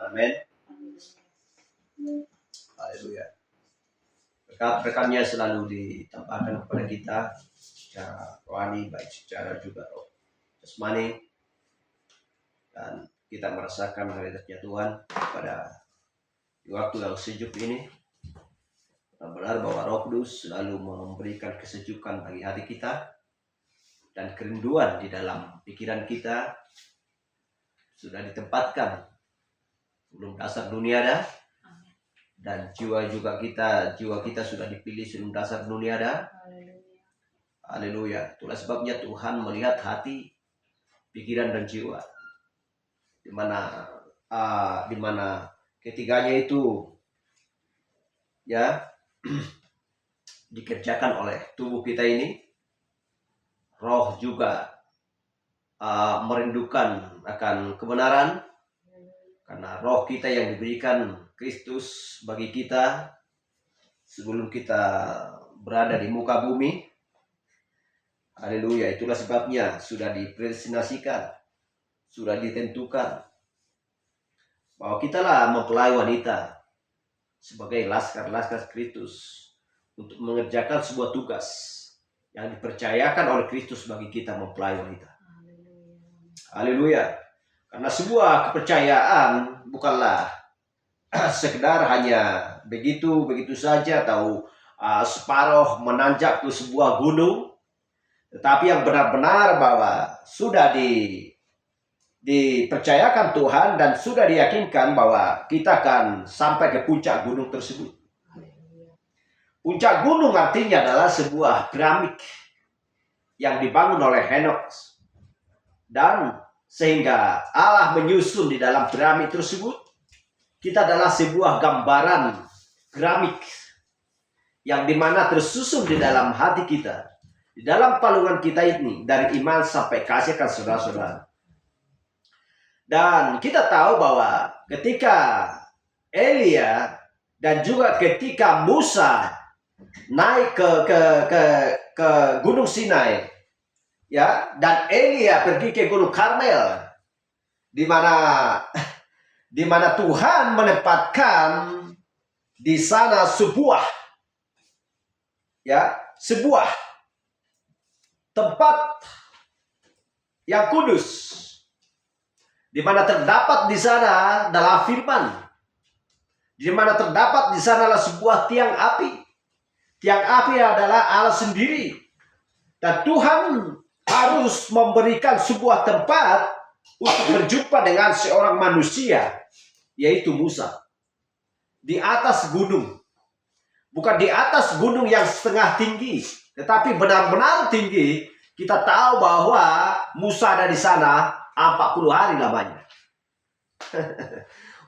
Amin. Haleluya. Berkat-berkatnya selalu ditambahkan kepada kita secara rohani, baik secara juga roh jasmani, dan kita merasakan hadiratnya Tuhan pada waktu yang sejuk ini. Benar bahwa Roh Kudus selalu memberikan kesejukan bagi hati kita dan kerinduan di dalam pikiran kita sudah ditempatkan sebelum dasar dunia ada, dan jiwa kita sudah dipilih sebelum dasar dunia ada. Haleluya. Itulah sebabnya Tuhan melihat hati, pikiran dan jiwa, di mana ketiganya itu ya dikerjakan oleh tubuh kita ini. Roh juga merindukan akan kebenaran, karena roh kita yang diberikan Kristus bagi kita sebelum kita berada di muka bumi. Haleluya. Itulah sebabnya sudah dipredestinasikan, sudah ditentukan bahwa kitalah mempelai wanita sebagai laskar-laskar Kristus untuk mengerjakan sebuah tugas yang dipercayakan oleh Kristus bagi kita mempelai wanita. Haleluya. Karena sebuah kepercayaan bukanlah sekedar hanya begitu saja atau separuh menanjak ke sebuah gunung, tetapi yang benar-benar bahwa sudah dipercayakan Tuhan dan sudah diyakinkan bahwa kita akan sampai ke puncak gunung tersebut. Puncak gunung artinya adalah sebuah piramid yang dibangun oleh Henokh, dan sehingga Allah menyusun di dalam piramid tersebut. Kita adalah sebuah gambaran piramid yang dimana tersusun di dalam hati kita, di dalam palungan kita ini, dari iman sampai kasih akan saudara-saudara. Dan kita tahu bahwa ketika Elia dan juga ketika Musa naik ke Gunung Sinai, ya, dan Elia pergi ke Gunung Karmel, di mana Tuhan menempatkan di sana sebuah tempat yang kudus, di mana terdapat di sana adalah firman, di mana terdapat di sana adalah sebuah tiang api. Tiang api adalah Allah sendiri, dan Tuhan harus memberikan sebuah tempat untuk berjumpa dengan seorang manusia, yaitu Musa, di atas gunung. Bukan di atas gunung yang setengah tinggi, tetapi benar-benar tinggi. Kita tahu bahwa Musa ada di sana 40 hari lamanya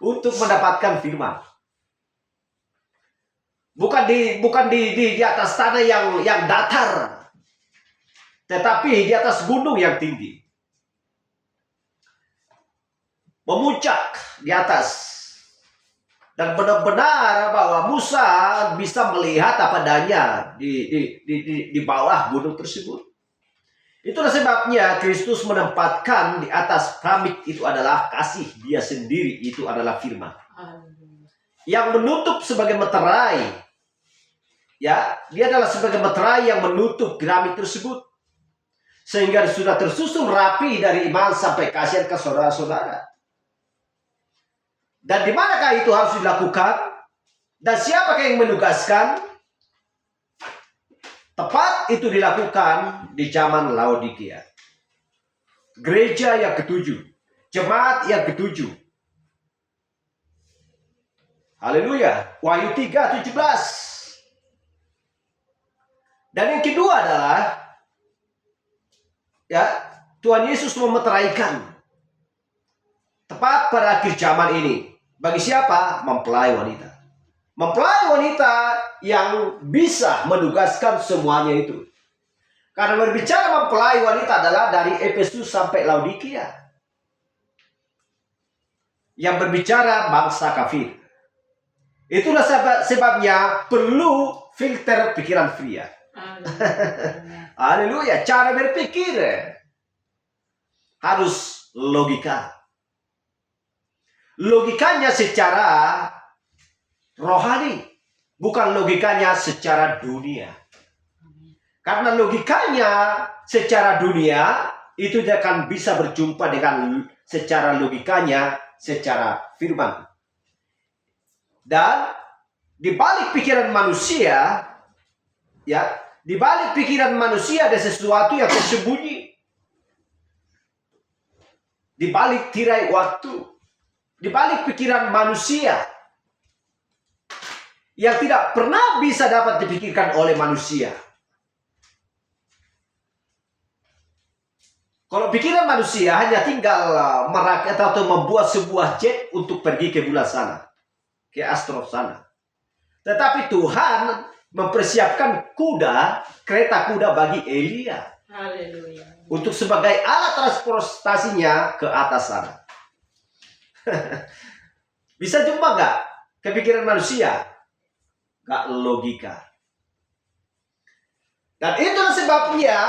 untuk mendapatkan firman. Bukan di atas tanah yang datar, tetapi di atas gunung yang tinggi. Memuncak di atas. Dan benar-benar bahwa Musa bisa melihat apa adanya di bawah gunung tersebut. Itulah sebabnya Kristus menempatkan di atas piramid itu adalah kasih dia sendiri, itu adalah firman. Yang menutup sebagai meterai. Ya, dia adalah sebagai meterai yang menutup piramid tersebut. Sehingga sudah tersusun rapi dari iman sampai kasih ke saudara-saudara. Dan di manakah itu harus dilakukan? Dan siapakah yang menugaskan? Tepat itu dilakukan di zaman Laodikia. Gereja yang ketujuh. Jemaat yang ketujuh. Haleluya. Wahyu 3:17. Dan yang kedua adalah Tuhan Yesus memeteraikan tepat pada akhir zaman ini. Bagi siapa? Mempelai wanita. Mempelai wanita yang bisa menugaskan semuanya itu. Karena berbicara mempelai wanita adalah dari Efesus sampai Laodikia. Yang berbicara bangsa kafir. Itulah sebabnya perlu filter pikiran pria. Haleluya. Cara berpikir harus logika. logikanya secara rohani, bukan logikanya secara dunia. Karena logikanya secara dunia itu dia akan bisa berjumpa dengan secara logikanya secara firman. Dan di balik pikiran manusia, ya, di balik pikiran manusia ada sesuatu yang tersembunyi. Di balik tirai waktu, di balik pikiran manusia yang tidak pernah bisa dapat dipikirkan oleh manusia. Kalau pikiran manusia hanya tinggal merakit atau membuat sebuah jet untuk pergi ke bulan sana, ke astro sana. Tetapi Tuhan mempersiapkan kereta kuda bagi Elia. Haleluya. Untuk sebagai alat transportasinya ke atas sana. Bisa jumpa nggak kepikiran manusia? Nggak logika. Dan itulah sebabnya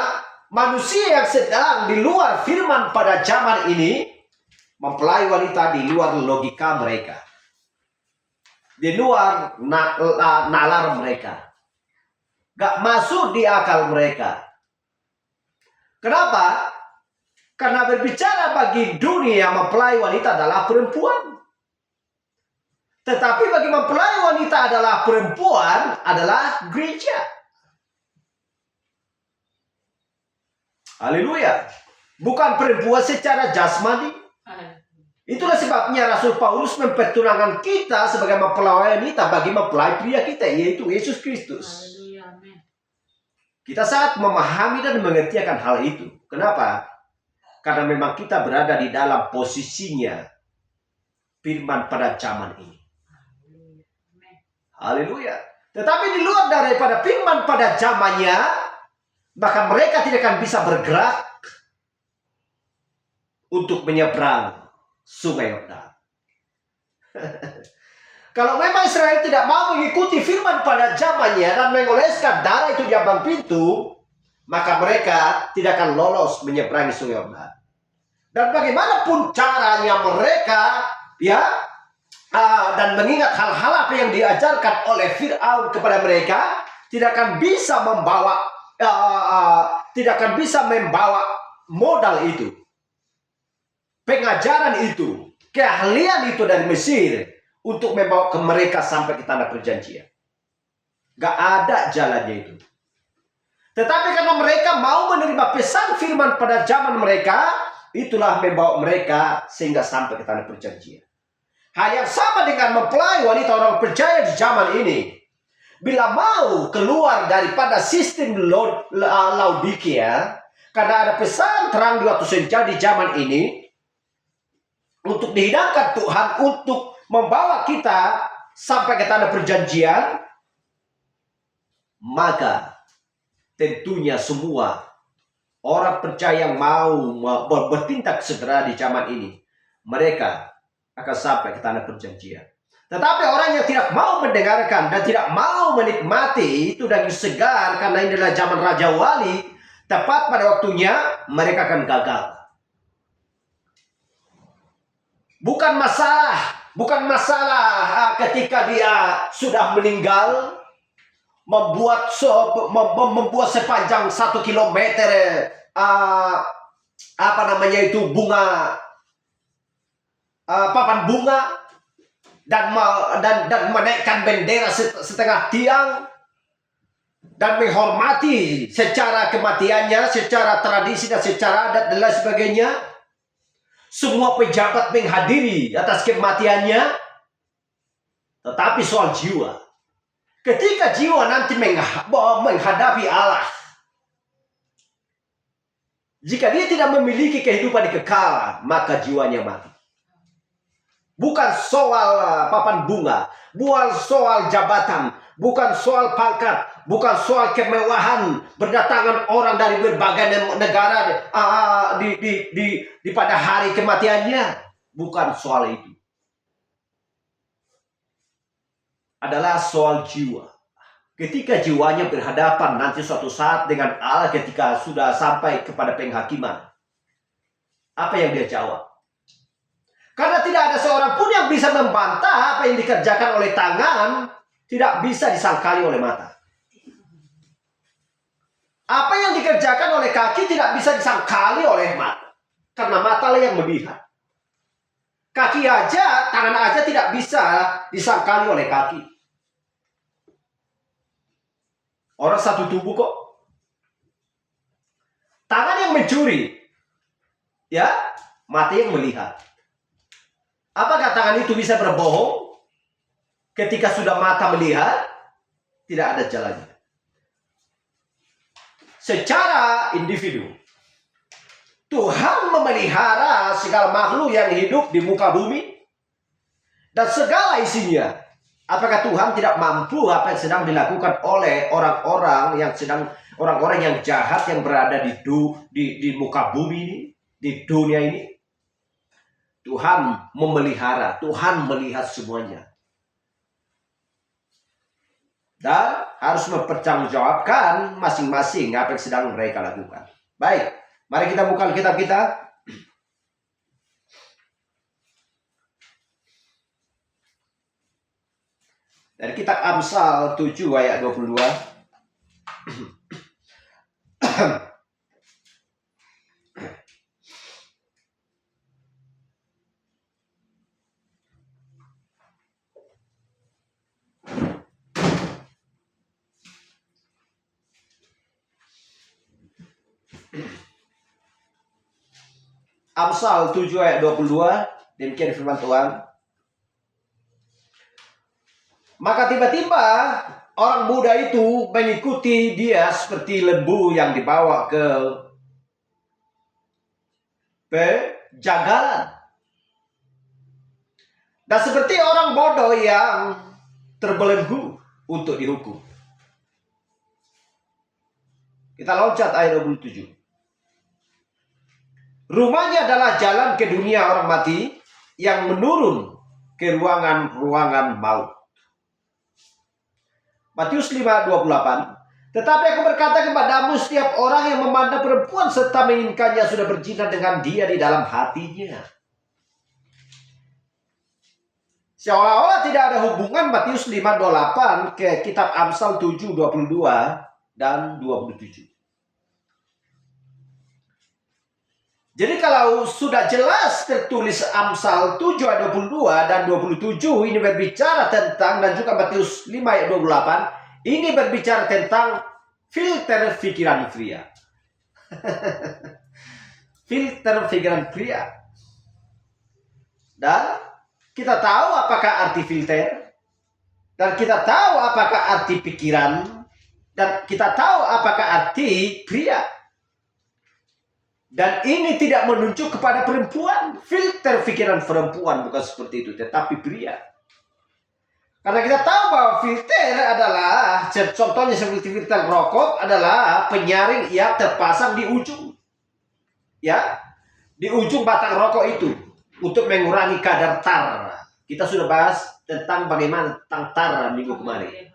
manusia yang sedang di luar firman pada zaman ini mempelai wanita di luar logika mereka. Di luar nalar mereka. Gak masuk di akal mereka. Kenapa? Karena berbicara bagi dunia mempelai wanita adalah perempuan. Tetapi bagi mempelai wanita adalah perempuan adalah gereja. Haleluya. Bukan perempuan secara jasmani. Itulah sebabnya Rasul Paulus mempertunangkan kita sebagai mempelai wanita bagi mempelai pria kita, yaitu Yesus Kristus. Kita sangat memahami dan mengerti akan hal itu. Kenapa? Karena memang kita berada di dalam posisinya firman pada zaman ini. Haleluya. Tetapi di luar daripada firman pada zamannya, maka mereka tidak akan bisa bergerak untuk menyeberang Sungai Yordan. Kalau memang Israel tidak mau mengikuti firman pada zamannya dan mengoleskan darah itu di ambang pintu, maka mereka tidak akan lolos menyeberangi Sungai Yordan. Dan bagaimanapun caranya mereka, dan mengingat hal-hal apa yang diajarkan oleh Fir'aun kepada mereka, tidak akan bisa membawa modal itu, pengajaran itu, keahlian itu dari Mesir untuk membawa ke mereka sampai ke tanah perjanjian. Gak ada jalannya itu. Tetapi karena mereka mau menerima pesan firman pada zaman mereka, itulah membawa mereka sehingga sampai ke tanah perjanjian. Hal yang sama dengan mempelai wanita orang percaya di zaman ini. Bila mau keluar daripada sistem Laodikia, karena ada pesan terang di waktu senja di zaman ini, untuk dihidangkan Tuhan, untuk membawa kita sampai ke tanah perjanjian, maka tentunya semua orang percaya yang mau bertindak segera di zaman ini, mereka akan sampai ke tanah perjanjian. Tetapi orang yang tidak mau mendengarkan dan tidak mau menikmati itu dengan segar, karena ini adalah zaman Raja Wali, tepat pada waktunya mereka akan gagal. Bukan masalah ketika dia sudah meninggal, membuat sepanjang 1 kilometer bunga, papan bunga, dan menaikkan bendera setengah tiang dan menghormati secara kematiannya, secara tradisi dan secara adat dan lain sebagainya. Semua pejabat menghadiri atas kematiannya. Tetapi soal jiwa, ketika jiwa nanti menghadapi Allah, jika dia tidak memiliki kehidupan kekal, maka jiwanya mati. Bukan soal papan bunga, bukan soal jabatan, bukan soal pangkat, bukan soal kemewahan, berdatangan orang dari berbagai negara di pada hari kematiannya. Bukan soal itu. Adalah soal jiwa. Ketika jiwanya berhadapan nanti suatu saat dengan Allah, ketika sudah sampai kepada penghakiman, apa yang dia jawab? Karena tidak ada seorang pun yang bisa membantah apa yang dikerjakan oleh tangan tidak bisa disangkali oleh mata. Apa yang dikerjakan oleh kaki tidak bisa disangkali oleh mata. Karena mata lah yang melihat. Kaki aja, tangan aja tidak bisa disangkali oleh kaki. Orang satu tubuh kok. Tangan yang mencuri. Ya, mata yang melihat. Apakah tangan itu bisa berbohong? Ketika sudah mata melihat, tidak ada jalannya. Secara individu, Tuhan memelihara segala makhluk yang hidup di muka bumi dan segala isinya. Apakah Tuhan tidak mampu apa yang sedang dilakukan oleh orang-orang yang jahat yang berada di muka bumi ini, di dunia ini? Tuhan memelihara, Tuhan melihat semuanya. Dan harus mempertanggungjawabkan masing-masing apa yang sedang mereka lakukan. Baik, mari kita buka kitab kita. Dari kitab Amsal 7 ayat 22. Amsal 7 ayat 22, demikian firman Tuhan. Maka tiba-tiba orang muda itu mengikuti dia seperti lembu yang dibawa ke penjagalan. Dan seperti orang bodoh yang terbelenggu untuk dihukum. Kita loncat ayat 27. Rumahnya adalah jalan ke dunia orang mati yang menurun ke ruangan-ruangan maut. Matius 5:28. Tetapi aku berkata kepadamu, setiap orang yang memandang perempuan serta menginginkannya sudah berzina dengan dia di dalam hatinya. Seolah-olah tidak ada hubungan Matius 5:28 ke kitab Amsal 7:22 dan 27. Jadi kalau sudah jelas tertulis Amsal 7 ayat 22 dan 27 ini berbicara tentang, dan juga Matius 5 ayat 28 ini berbicara tentang filter pikiran pria. Filter pikiran pria. Dan kita tahu apakah arti filter, dan kita tahu apakah arti pikiran, dan kita tahu apakah arti pria. Dan ini tidak menunjuk kepada perempuan. Filter pikiran perempuan bukan seperti itu, tetapi pria. Karena kita tahu bahwa filter adalah, contohnya seperti filter rokok, adalah penyaring yang terpasang di ujung. Ya, di ujung batang rokok itu. Untuk mengurangi kadar tar. Kita sudah bahas tentang bagaimana tentang tar minggu kemarin.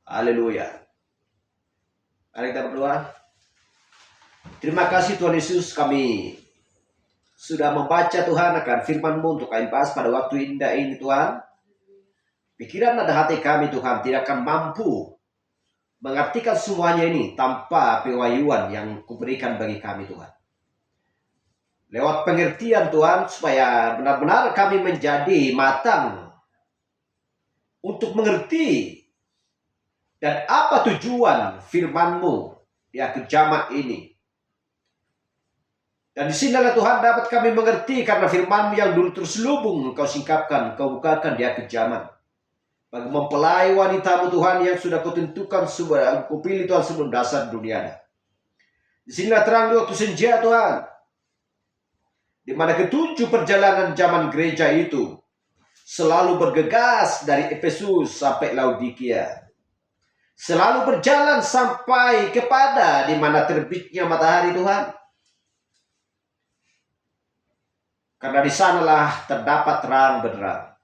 Haleluya. Mari kita berdoa. Terima kasih Tuhan Yesus, kami sudah membaca Tuhan akan firman-Mu untuk kami bahas pada waktu indah ini Tuhan. Pikiran dan hati kami Tuhan tidak akan mampu mengartikan semuanya ini tanpa pewahyuan yang Kuberikan bagi kami Tuhan. Lewat pengertian Tuhan, supaya benar-benar kami menjadi matang untuk mengerti dan apa tujuan firman-Mu di akhir zaman ini. Dan di sinilah Tuhan dapat kami mengerti, karena firman-Mu yang dulu terselubung Kau singkapkan, Kau bukakan di akhir zaman. Bagi mempelai wanita-Mu Tuhan yang sudah Kau tentukan, Kau pilih Tuhan sebelum dasar dunia. Di sinilah terang di waktu senja Tuhan, di mana ketujuh perjalanan zaman gereja itu selalu bergegas dari Efesus sampai Laodikia. Selalu berjalan sampai kepada di mana terbitnya matahari Tuhan. Karena di sanalah terdapat terang benderang.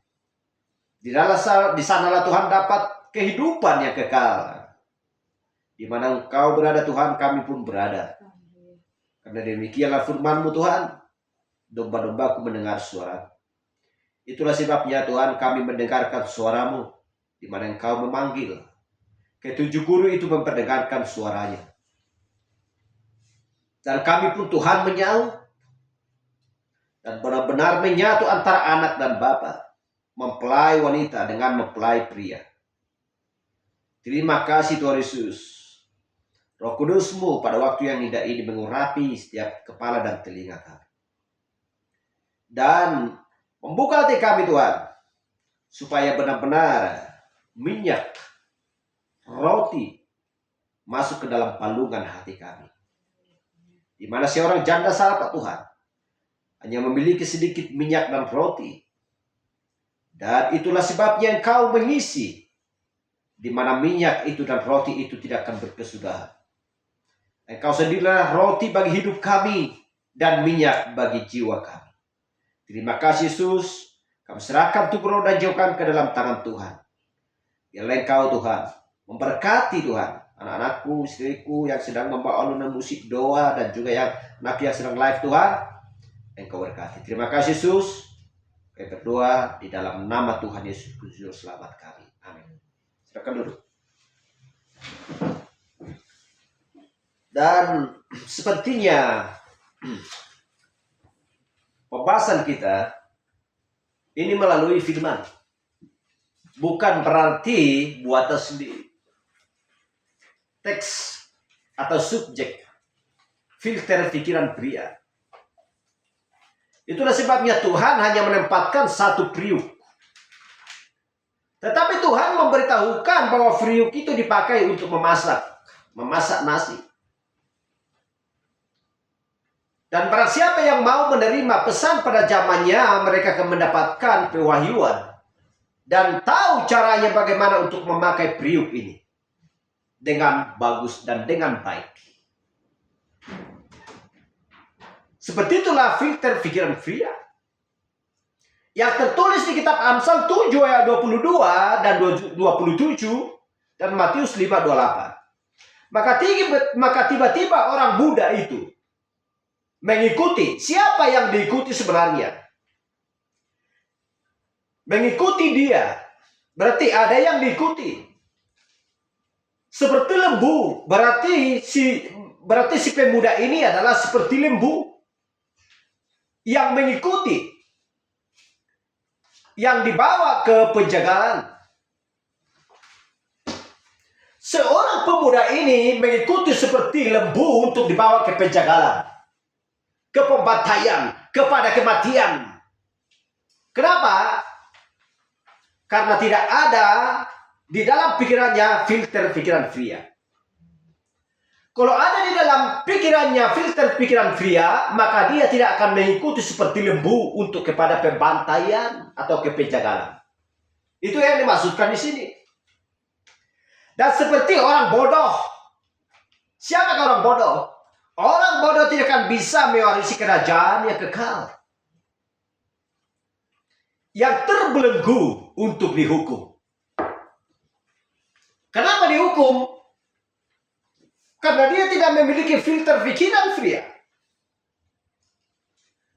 Di sanalah Tuhan dapat kehidupan yang kekal. Di mana Engkau berada Tuhan, kami pun berada. Karena demikianlah firman-Mu Tuhan. domba-dombaku mendengar suara. Itulah sebabnya Tuhan kami mendengarkan suaramu, di mana Engkau memanggil. Ketujuh guru itu memperdengarkan suaranya. Dan kami pun Tuhan menyaut. Dan benar-benar menyatu antara anak dan bapa. Mempelai wanita dengan mempelai pria. Terima kasih Tuhan Yesus. Roh Kudus-Mu pada waktu yang indah ini mengurapi setiap kepala dan telinga kami. Dan membuka hati kami Tuhan. Supaya benar-benar minyak, roti masuk ke dalam palungan hati kami. Di mana seorang janda sahabat Tuhan hanya memiliki sedikit minyak dan roti. Dan itulah sebabnya Engkau mengisi. Di mana minyak itu dan roti itu tidak akan berkesudahan. Engkau sendirilah roti bagi hidup kami dan minyak bagi jiwa kami. Terima kasih Yesus. Kami serahkan tubuh roh dan jiwa kami ke dalam tangan Tuhan. Biarlah Engkau Tuhan memberkati Tuhan anak-anakku, istriku yang sedang membawa alunan musik doa dan juga anak yang sedang live Tuhan. Engkau berkati. Terima kasih Yesus. Kami berdoa di dalam nama Tuhan Yesus Kristus selamat kami. Amin. Silakan duduk. Dan sepertinya pembahasan kita ini melalui firman. Bukan berarti buatan sendiri. Teks atau subjek. Filter pikiran pria. Itulah sebabnya Tuhan hanya menempatkan satu periuk. Tetapi Tuhan memberitahukan bahwa periuk itu dipakai untuk memasak nasi. Dan barang siapa yang mau menerima pesan pada zamannya, mereka akan mendapatkan pewahyuan. Dan tahu caranya bagaimana untuk memakai periuk ini. Dengan bagus dan dengan baik. Seperti itulah filter pikiran pria. Yang tertulis di kitab Amsal 7 ayat 22 dan 27. Dan Matius 5:28. Maka tiba-tiba orang Buddha itu mengikuti. Siapa yang diikuti sebenarnya? Mengikuti dia. Berarti ada yang diikuti. Seperti lembu. Berarti si pemuda ini adalah seperti lembu. Yang mengikuti. Yang dibawa ke penjagalan. Seorang pemuda ini mengikuti seperti lembu untuk dibawa ke penjagalan. Ke pembantaian, kepada kematian. Kenapa? Karena tidak ada di dalam pikirannya filter pikiran pria. Kalau ada di dalam pikirannya filter pikiran pria, maka dia tidak akan mengikuti seperti lembu untuk kepada pembantaian atau ke penjagalan. Itu yang dimaksudkan di sini. Dan seperti orang bodoh. Siapa orang bodoh? Orang bodoh tidak akan bisa mewarisi kerajaan yang kekal. Yang terbelenggu untuk dihukum. Kenapa dihukum? Karena dia tidak memiliki filter pikiran pria.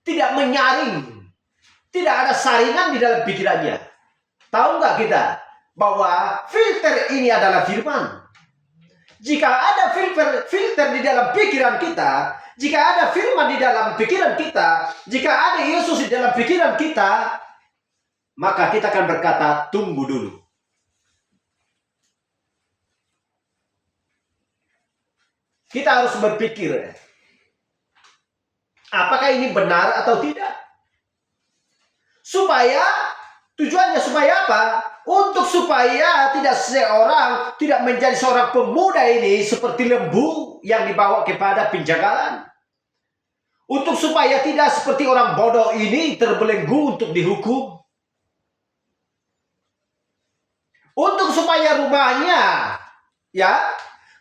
Tidak menyaring. Tidak ada saringan di dalam pikirannya. Tahu nggak kita bahwa filter ini adalah firman? Jika ada filter di dalam pikiran kita, jika ada firman di dalam pikiran kita, jika ada Yesus di dalam pikiran kita, maka kita akan berkata, tunggu dulu. Kita harus berpikir, apakah ini benar atau tidak? Tujuannya supaya apa? Untuk supaya tidak menjadi seorang pemuda ini seperti lembu yang dibawa kepada penjagalan. Untuk supaya tidak seperti orang bodoh ini terbelenggu untuk dihukum. Untuk supaya rumahnya,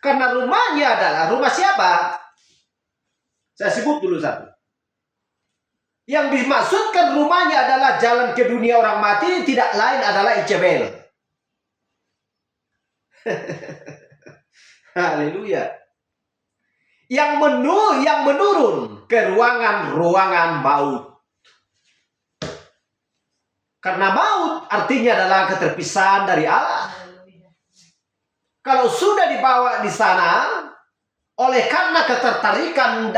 karena rumahnya adalah rumah siapa? Saya sebut dulu satu. Yang dimaksudkan rumahnya adalah jalan ke dunia orang mati, tidak lain adalah Icebel. Haleluya. Yang menurun ke ruangan maut. Karena maut artinya adalah keterpisahan dari Allah. Kalau sudah dibawa di sana, oleh karena ketertarikan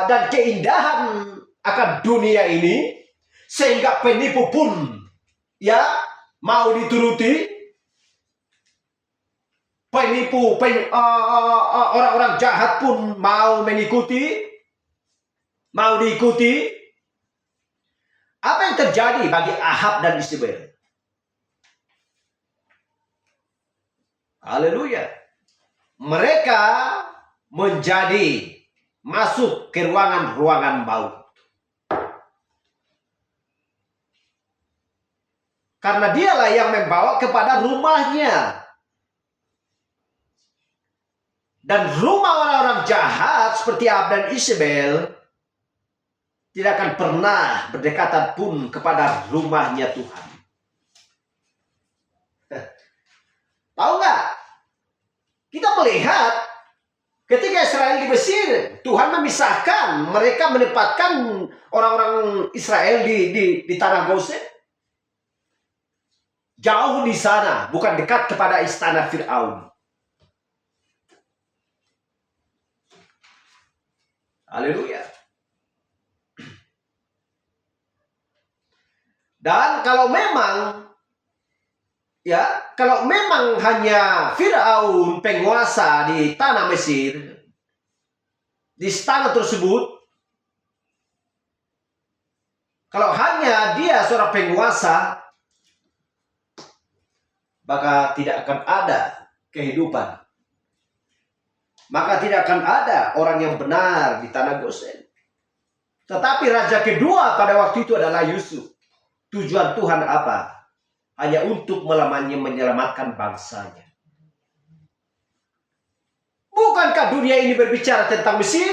dan keindahan akan dunia ini, sehingga penipu pun ya mau dituruti, orang-orang jahat pun mau mengikuti, mau diikuti. Apa yang terjadi bagi Ahab dan Isabel? Haleluya. Mereka menjadi masuk ke ruangan-ruangan maut. Karena dialah yang membawa kepada rumahnya. Dan rumah orang-orang jahat seperti Ahab dan Isabel tidak akan pernah berdekatan pun kepada rumahnya Tuhan. Tahu nggak? Kita melihat ketika Israel di Mesir, Tuhan memisahkan, mereka menempatkan orang-orang Israel di tanah Gosen. Jauh di sana, bukan dekat kepada istana Firaun. Haleluya. Dan kalau memang hanya Firaun penguasa di tanah Mesir, di istana tersebut, kalau hanya dia seorang penguasa, maka tidak akan ada kehidupan. Maka tidak akan ada orang yang benar di tanah Gosen. Tetapi raja kedua pada waktu itu adalah Yusuf. Tujuan Tuhan apa? Hanya untuk menyelamatkan bangsanya. Bukankah dunia ini berbicara tentang Mesir?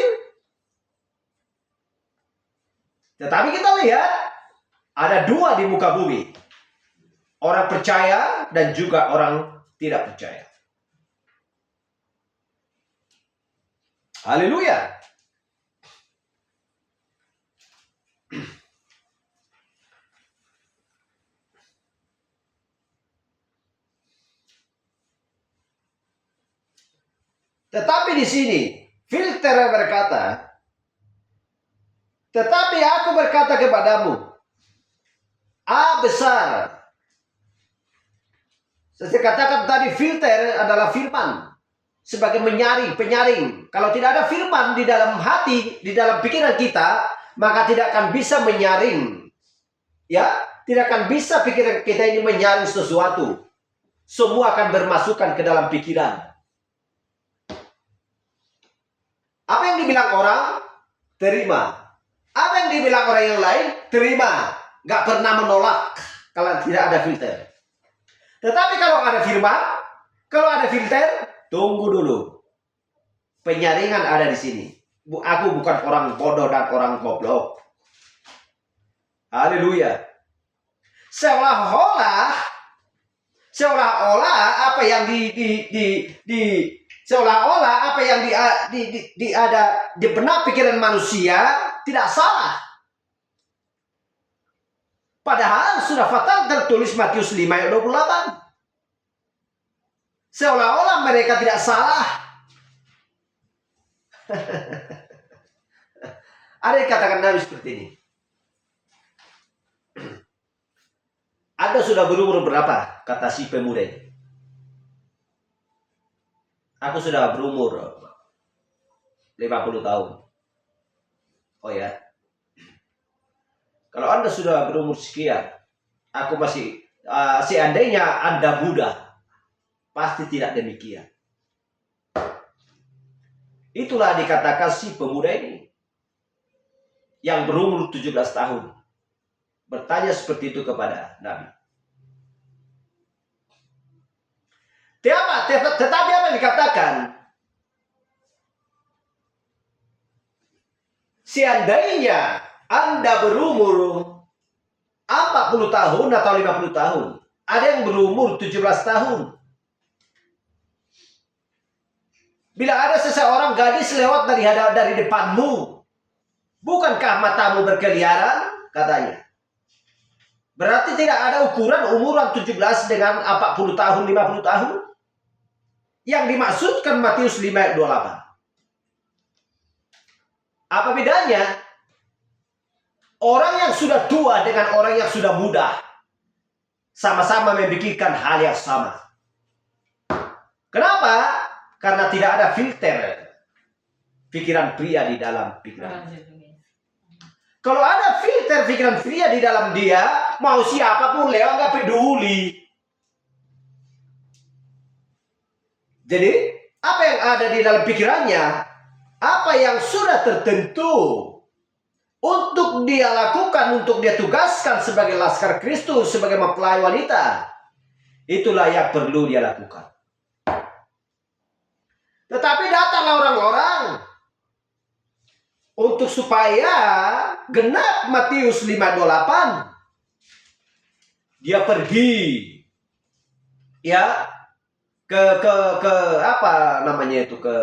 Tetapi kita lihat ada dua di muka bumi. Orang percaya dan juga orang tidak percaya. Haleluya. Tetapi di sini filter berkata, tetapi aku berkata kepadamu, A besar. Saya katakan tadi filter adalah firman. Sebagai menyaring, penyaring. Kalau tidak ada firman di dalam hati, di dalam pikiran kita, maka tidak akan bisa menyaring. Ya, tidak akan bisa pikiran kita ini menyaring sesuatu. Semua akan bermasukan ke dalam pikiran. Apa yang dibilang orang, terima. Apa yang dibilang orang yang lain, terima. Gak pernah menolak kalau tidak ada filter. Tetapi kalau ada firman, kalau ada filter, tunggu dulu. Penyaringan ada di sini. Aku bukan orang bodoh dan orang goblok. Haleluya. Seolah-olah apa yang seolah-olah apa yang ada di benak pikiran manusia tidak salah. Padahal sudah fatal tertulis Matius 5 ayat 28. Seolah-olah mereka tidak salah. Ada yang katakan Nabi seperti ini. Anda sudah berumur berapa? Kata si pemuda ini. Aku sudah berumur 50 tahun. Oh ya. Kalau Anda sudah berumur sekian, aku masih seandainya Anda muda, pasti tidak demikian. Itulah dikatakan si pemuda ini yang berumur 17 tahun bertanya seperti itu kepada Nabi. Tetapi apa yang dikatakan? Seandainya Anda berumur 40 tahun atau 50 tahun, ada yang berumur 17 tahun. Bila ada seseorang gadis lewat dari depanmu, bukankah matamu berkeliaran katanya. Berarti tidak ada ukuran umuran 17 dengan 40 tahun, 50 tahun. Yang dimaksudkan Matius 5 ayat 28. Apa bedanya? Orang yang sudah tua dengan orang yang sudah muda sama-sama memikirkan hal yang sama. Kenapa? Karena tidak ada filter pikiran pria di dalam pikiran. Kalau ada filter pikiran pria di dalam dia, mau siapapun lewat nggak peduli. Jadi, apa yang ada di dalam pikirannya, apa yang sudah tertentu untuk dia lakukan, untuk dia tugaskan sebagai laskar Kristus, sebagai mempelai wanita, itulah yang perlu dia lakukan. Tetapi datanglah orang-orang untuk supaya genap Matius 5:28. Dia pergi ya ke apa namanya itu, ke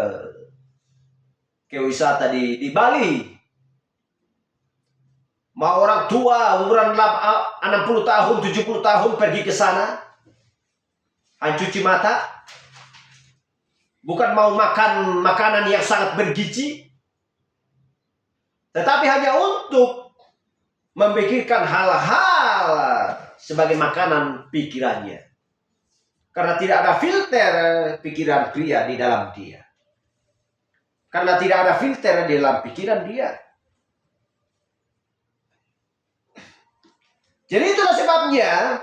wisata di Bali. Mau orang tua umuran 60 tahun, 70 tahun pergi ke sana, hanya cuci mata. Bukan mau makan makanan yang sangat bergizi, tetapi hanya untuk memikirkan hal-hal sebagai makanan pikirannya. Karena tidak ada filter pikiran pria di dalam dia. Karena tidak ada filter di dalam pikiran dia. Jadi itulah sebabnya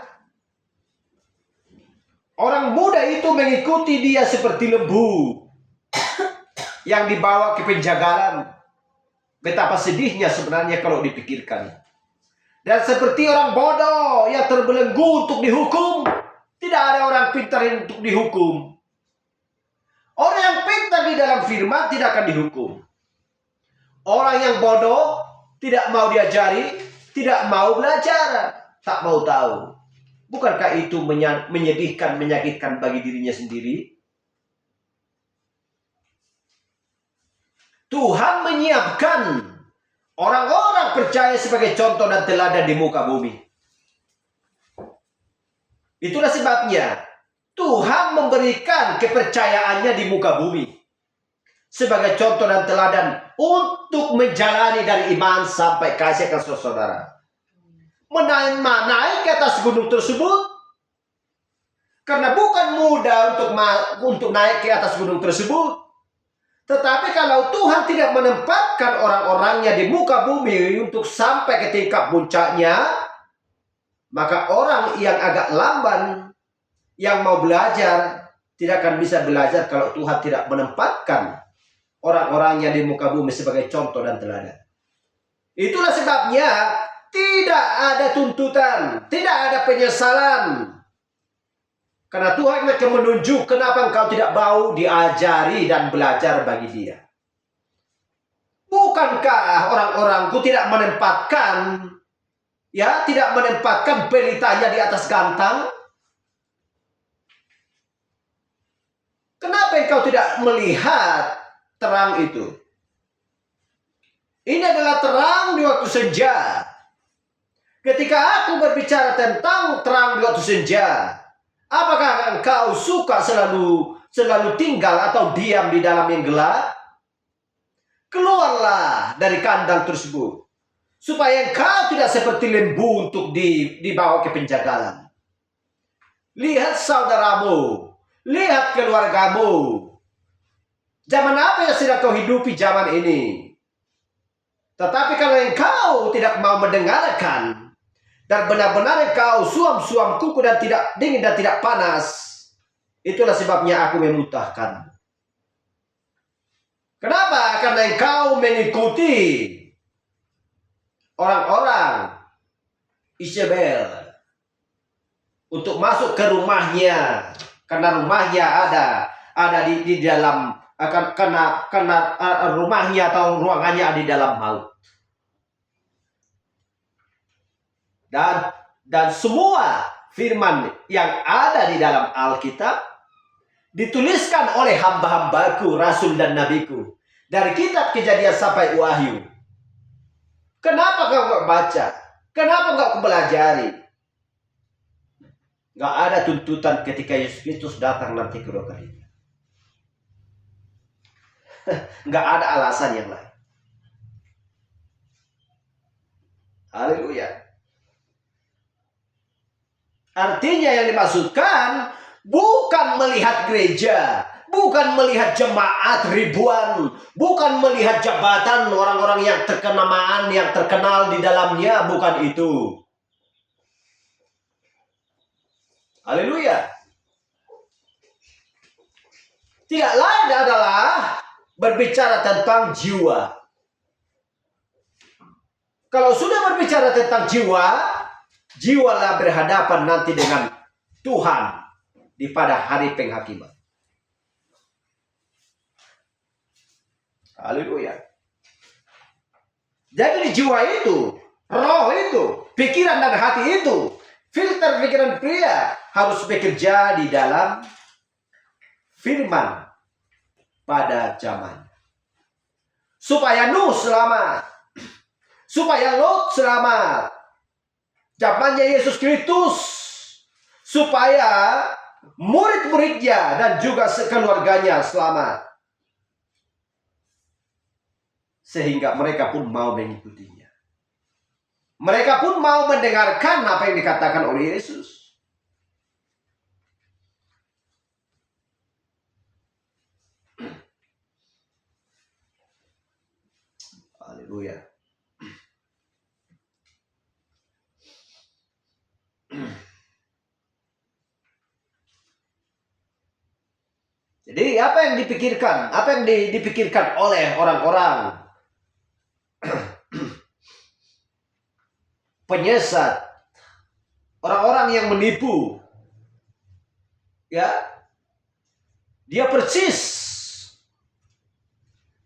orang muda itu mengikuti dia seperti lembu yang dibawa ke penjagalan. Betapa sedihnya sebenarnya kalau dipikirkan. Dan seperti orang bodoh yang terbelenggu untuk dihukum. Tidak ada orang pintar untuk dihukum. Orang yang pintar di dalam firman tidak akan dihukum. Orang yang bodoh tidak mau diajari, tidak mau belajar, tak mau tahu. Bukankah itu menyedihkan, menyakitkan bagi dirinya sendiri? Tuhan menyiapkan orang-orang percaya sebagai contoh dan teladan di muka bumi. Itulah sebabnya Tuhan memberikan kepercayaannya di muka bumi sebagai contoh dan teladan untuk menjalani dari iman sampai kasih ke saudara. Naik ke atas gunung tersebut, karena bukan mudah untuk naik ke atas gunung tersebut. Tetapi kalau Tuhan tidak menempatkan orang-orangnya di muka bumi untuk sampai ke tingkat puncaknya, maka orang yang agak lamban, yang mau belajar, tidak akan bisa belajar kalau Tuhan tidak menempatkan orang-orangnya di muka bumi sebagai contoh dan teladan. Itulah sebabnya tidak ada tuntutan, tidak ada penyesalan. Karena Tuhan akan menunjuk kenapa engkau tidak mau diajari dan belajar bagi dia. Bukankah orang-orangku tidak menempatkan, tidak menempatkan pelitanya di atas gantang? Kenapa engkau tidak melihat terang itu? Ini adalah terang di waktu senja. Ketika aku berbicara tentang terang di waktu senja, apakah engkau suka selalu tinggal atau diam di dalam yang gelap? Keluarlah dari kandang tersebut, supaya engkau tidak seperti lembu untuk dibawa ke penjagalan. Lihat saudaramu, lihat keluargamu. Zaman apa yang sedang kau hidupi zaman ini? Tetapi kalau engkau tidak mau mendengarkan, dan benar-benar engkau suam-suam kuku dan tidak dingin dan tidak panas, itulah sebabnya aku memuntahkan. Kenapa? Karena engkau mengikuti orang-orang Isabel untuk masuk ke rumahnya, karena rumahnya ada di dalam, karena rumahnya atau ruangannya ada di dalam maut. Dan semua firman yang ada di dalam Alkitab dituliskan oleh hamba-hambaku, rasul dan nabiku, dari kitab Kejadian sampai Wahyu. Kenapa kau baca? Kenapa nggak kau pelajari? Nggak ada tuntutan ketika Yesus Kristus datang nanti kedua kalinya. Nggak ada alasan yang lain. Haleluya. Artinya yang dimaksudkan bukan melihat gereja, bukan melihat jemaat ribuan, bukan melihat jabatan orang-orang yang terkenamaan, yang terkenal di dalamnya, bukan itu. Haleluya. Tidak lain adalah berbicara tentang jiwa. Kalau sudah berbicara tentang jiwa, jiwalah berhadapan nanti dengan Tuhan di pada hari penghakiman. Haleluya. Jadi di jiwa itu, roh itu, pikiran dan hati itu, filter pikiran pria harus bekerja di dalam firman pada zaman. Supaya Nuh selamat. Supaya Lot selamat. Zamannya Yesus Kristus. Supaya murid-muridnya dan juga sekeluarganya selamat. Sehingga mereka pun mau mengikutinya. Mereka pun mau mendengarkan apa yang dikatakan oleh Yesus. Haleluya. Jadi apa yang dipikirkan? Apa yang dipikirkan oleh orang-orang penyesat, orang-orang yang menipu, ya, dia persis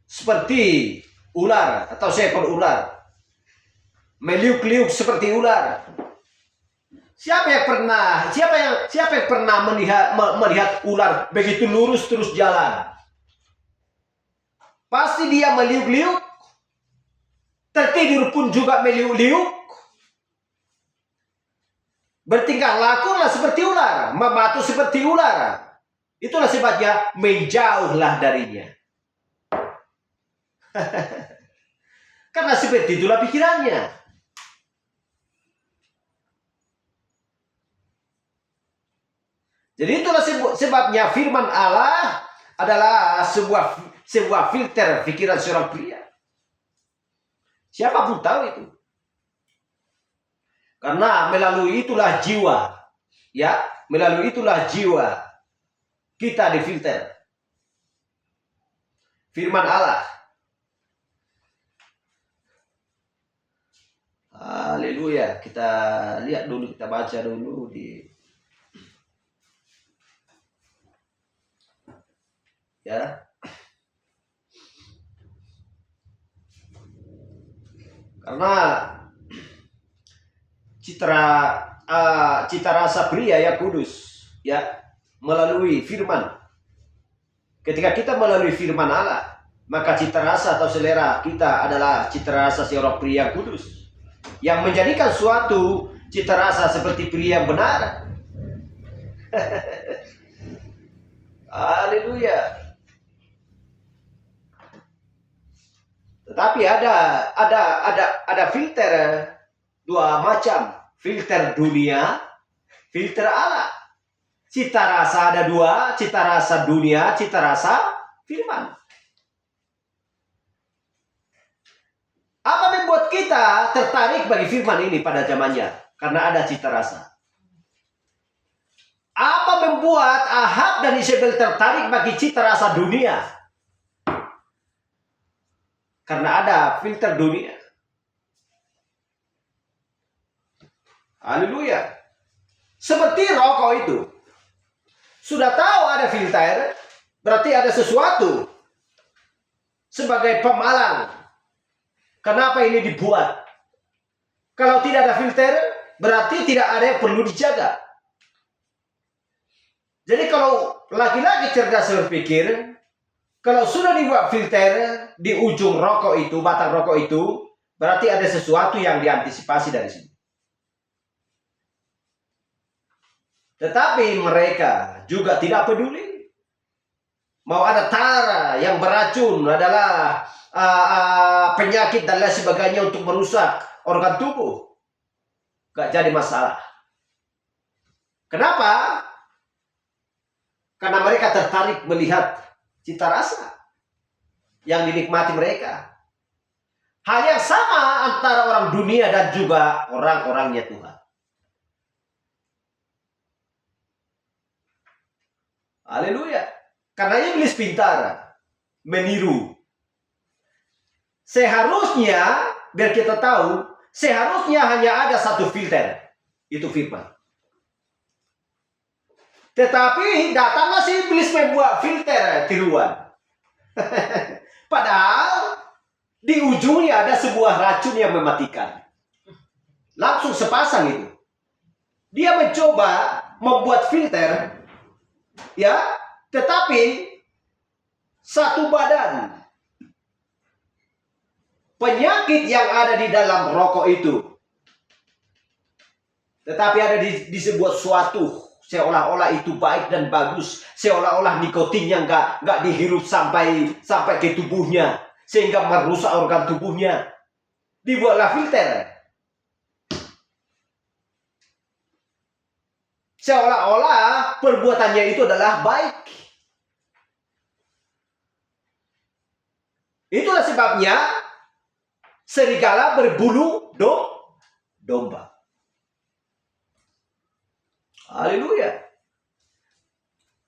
seperti ular atau seekor ular, meliuk-liuk seperti ular. Siapa yang pernah melihat ular begitu lurus terus jalan? Pasti dia meliuk-liuk. Tertidur pun juga meliuk-liuk. Bertingkah lakulah seperti ular, membatu seperti ular. Itulah sebabnya menjauhlah darinya. Karena seperti itulah pikirannya. Jadi itulah sebabnya firman Allah adalah sebuah filter pikiran seorang pria. Siapapun tahu itu. Karena melalui itulah jiwa, ya, melalui itulah jiwa kita difilter. Firman Allah. Haleluya. Kita lihat dulu, kita baca dulu di ya. Karena cita rasa pria ya kudus, ya, melalui firman. Ketika kita melalui firman Allah, maka cita rasa atau selera kita adalah cita rasa seorang pria kudus yang menjadikan suatu cita rasa seperti pria yang benar. Haleluya. Tetapi ada filter dua macam, filter dunia, filter Allah. Cita rasa ada dua, cita rasa dunia, cita rasa firman. Apa membuat kita tertarik bagi firman ini pada zamannya? Karena ada cita rasa. Apa membuat Ahab dan Isabel tertarik bagi cita rasa dunia? Karena ada filter dunia. Haleluya. Seperti rokok itu. Sudah tahu ada filter, berarti ada sesuatu. Sebagai pemalang. Kenapa ini dibuat? Kalau tidak ada filter, berarti tidak ada yang perlu dijaga. Jadi kalau laki-laki cerdas berpikir, kalau sudah dibuat filter di ujung rokok itu, batang rokok itu, berarti ada sesuatu yang diantisipasi dari sini. Tetapi mereka juga tidak peduli. Mau ada tara yang beracun adalah penyakit dan lain sebagainya untuk merusak organ tubuh. Gak jadi masalah. Kenapa? Karena mereka tertarik melihat cita rasa yang dinikmati mereka. Hal yang sama antara orang dunia dan juga orang-orangnya Tuhan. Haleluya. Karena iblis pintar meniru. Seharusnya, biar kita tahu, seharusnya hanya ada satu filter. Itu firman. Tetapi datanglah si iblis membuat filter tiruan. Padahal di ujungnya ada sebuah racun yang mematikan. Langsung sepasang itu. Dia mencoba membuat filter, ya, tetapi satu badan. Penyakit yang ada di dalam rokok itu, tetapi ada di sebuah suatu, seolah-olah itu baik dan bagus, seolah-olah nikotinnya nggak dihirup sampai ke tubuhnya, sehingga merusak organ tubuhnya. Dibuatlah filter, seolah-olah perbuatannya itu adalah baik. Itulah sebabnya serigala berbulu domba. Haleluya.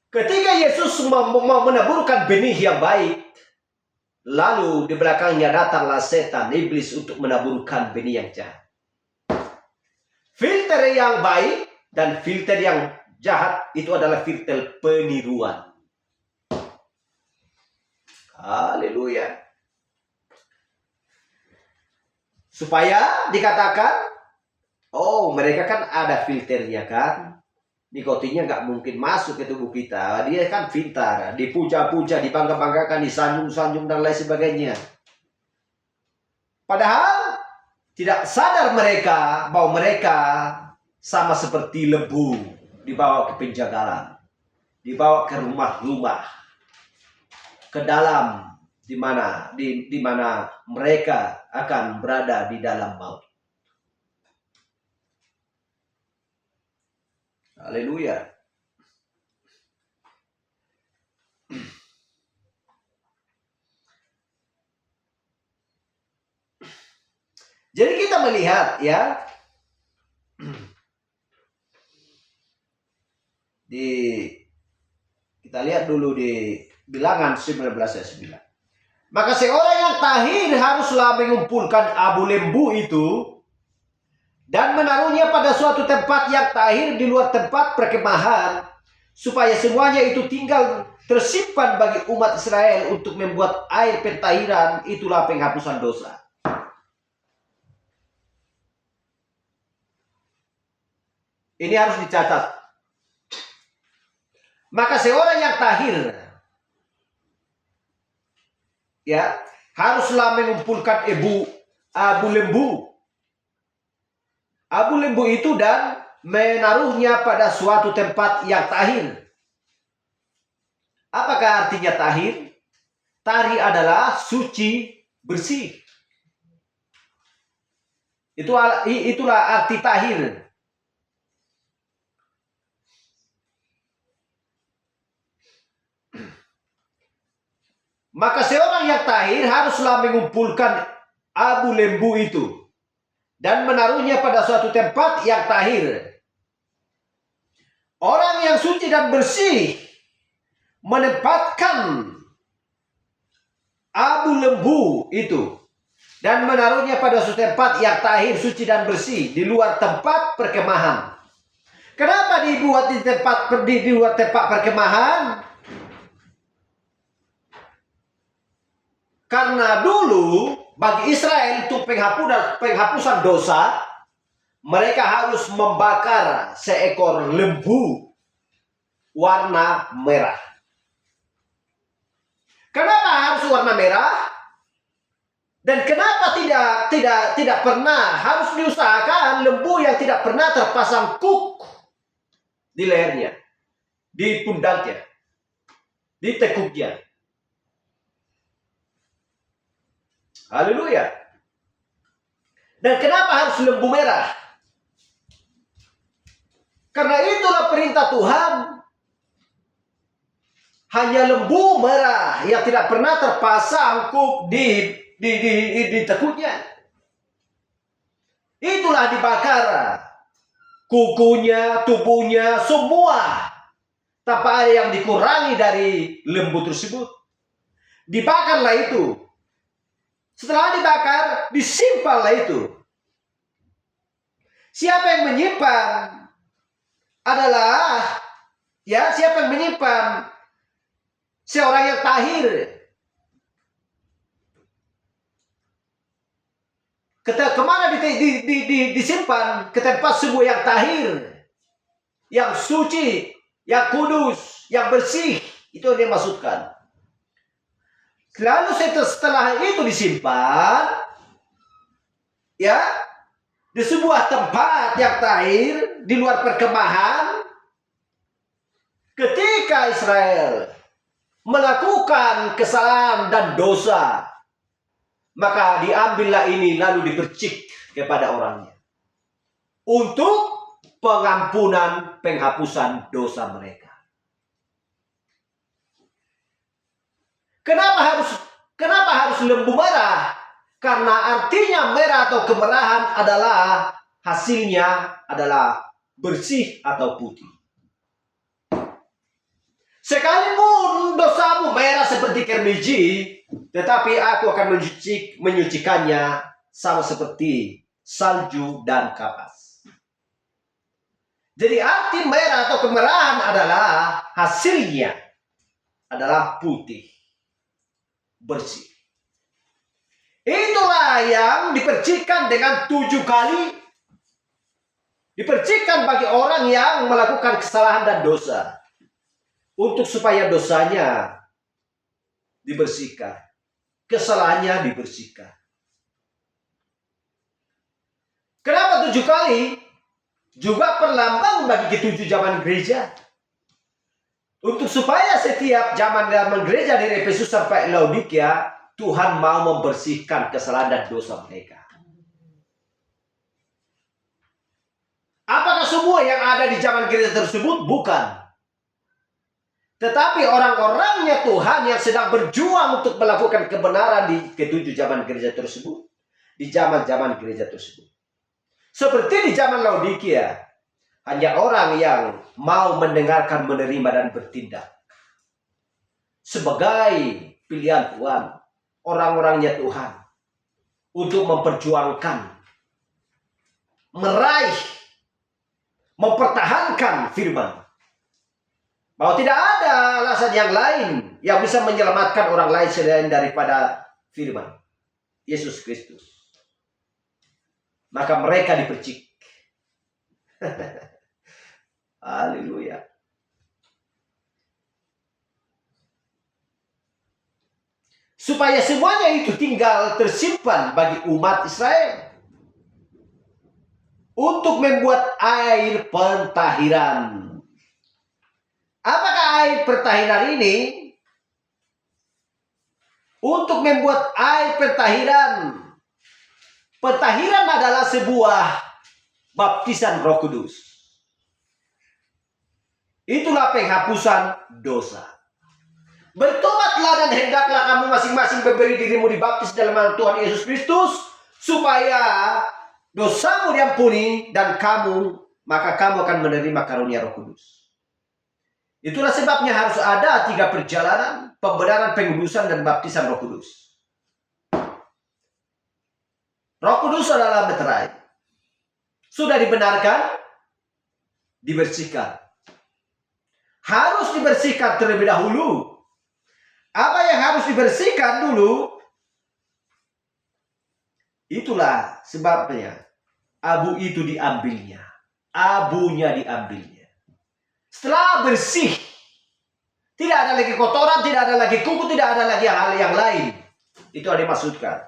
Ketika Yesus mau menaburkan benih yang baik, lalu di belakangnya datanglah setan, iblis, untuk menaburkan benih yang jahat. Filter yang baik dan filter yang jahat itu adalah filter peniruan. Haleluya. Supaya dikatakan, oh mereka kan ada filternya kan, nikotinnya nggak mungkin masuk ke tubuh kita. Dia kan pintar, dipuja-puja, dibangga-banggakan, disanjung-sanjung dan lain sebagainya. Padahal tidak sadar mereka bahwa mereka sama seperti lembu dibawa ke penjagalan, dibawa ke rumah-rumah, ke dalam di mana mereka akan berada di dalam maut. Haleluya. Jadi kita melihat, ya, kita lihat dulu di Bilangan 19 ayat 9. Maka seorang yang tahir haruslah mengumpulkan abu lembu itu dan menaruhnya pada suatu tempat yang tahir di luar tempat perkemahan, supaya semuanya itu tinggal tersimpan bagi umat Israel untuk membuat air pentahiran, itulah penghapusan dosa. Ini harus dicatat. Maka seorang yang tahir, ya, haruslah mengumpulkan abu lembu. Abu lembu itu dan menaruhnya pada suatu tempat yang tahir. Apakah artinya tahir? Tahir adalah suci, bersih. Itulah arti tahir. Maka seorang yang tahir haruslah mengumpulkan abu lembu itu dan menaruhnya pada suatu tempat yang tahir. Orang yang suci dan bersih menempatkan abu lembu itu dan menaruhnya pada suatu tempat yang tahir, suci dan bersih, di luar tempat perkemahan. Kenapa dibuat di luar tempat perkemahan? Karena dulu bagi Israel untuk penghapusan dosa, mereka harus membakar seekor lembu warna merah. Kenapa harus warna merah? Dan kenapa tidak pernah harus diusahakan lembu yang tidak pernah terpasang kuk? di lehernya, di pundaknya, di tekuknya. Haleluya. Dan kenapa harus lembu merah? Karena itulah perintah Tuhan. Hanya lembu merah yang tidak pernah terpasang kuk di tekuknya. Itulah dibakar. Kukunya, tubuhnya, semua. Tanpa ada yang dikurangi dari lembu tersebut. Dibakarlah itu. Setelah dibakar, disimpanlah itu. Siapa yang menyimpan adalah, siapa yang menyimpan? Seorang yang tahir. Kemana disimpan? Ke tempat sumber yang tahir, yang suci, yang kudus, yang bersih. Itu yang dimaksudkan. Lalu setelah itu disimpan, di sebuah tempat yang tahir, di luar perkemahan. Ketika Israel melakukan kesalahan dan dosa, maka diambillah ini lalu dipercik kepada orangnya untuk pengampunan, penghapusan dosa mereka. Kenapa harus lembu merah? Karena artinya merah atau kemerahan adalah hasilnya adalah bersih atau putih. Sekalipun dosamu merah seperti kermiji, tetapi aku akan menyucikannya sama seperti salju dan kapas. Jadi arti merah atau kemerahan adalah hasilnya adalah putih, bersih. Itulah yang dipercikkan dengan 7 kali. Dipercikkan bagi orang yang melakukan kesalahan dan dosa. Untuk supaya dosanya dibersihkan. Kesalahannya dibersihkan. Kenapa 7 kali? Juga perlambang bagi ketujuh zaman gereja. Untuk supaya setiap zaman gereja dari Efesus sampai Laodikia, Tuhan mau membersihkan kesalahan dan dosa mereka. Apakah semua yang ada di zaman gereja tersebut? Bukan. Tetapi orang-orangnya Tuhan yang sedang berjuang untuk melakukan kebenaran di ketujuh zaman gereja tersebut. Di zaman-zaman gereja tersebut. Seperti di zaman Laodikia. Hanya orang yang mau mendengarkan, menerima, dan bertindak. Sebagai pilihan Tuhan. Orang-orangnya Tuhan untuk memperjuangkan, meraih, mempertahankan firman. Bahwa tidak ada alasan yang lain yang bisa menyelamatkan orang lain selain daripada firman Yesus Kristus. Maka mereka dipercik. Haleluya. Supaya semuanya itu tinggal tersimpan bagi umat Israel. Untuk membuat air pentahiran. Apakah air pentahiran ini? Untuk membuat air pentahiran. Pentahiran adalah sebuah baptisan Roh Kudus. Itulah penghapusan dosa. Bertobatlah dan hendaklah kamu masing-masing memberi dirimu dibaptis dalam nama Tuhan Yesus Kristus, supaya dosamu diampuni dan maka kamu akan menerima karunia Roh Kudus. Itulah sebabnya harus ada 3 perjalanan: pembenaran, pengudusan, dan baptisan Roh Kudus. Roh Kudus adalah meterai. Sudah dibenarkan, dibersihkan. Harus dibersihkan terlebih dahulu. Apa yang harus dibersihkan dulu? Itulah sebabnya abu itu diambilnya. Abunya diambilnya. Setelah bersih, tidak ada lagi kotoran, tidak ada lagi kuku, tidak ada lagi hal yang lain. Itu yang dimaksudkan.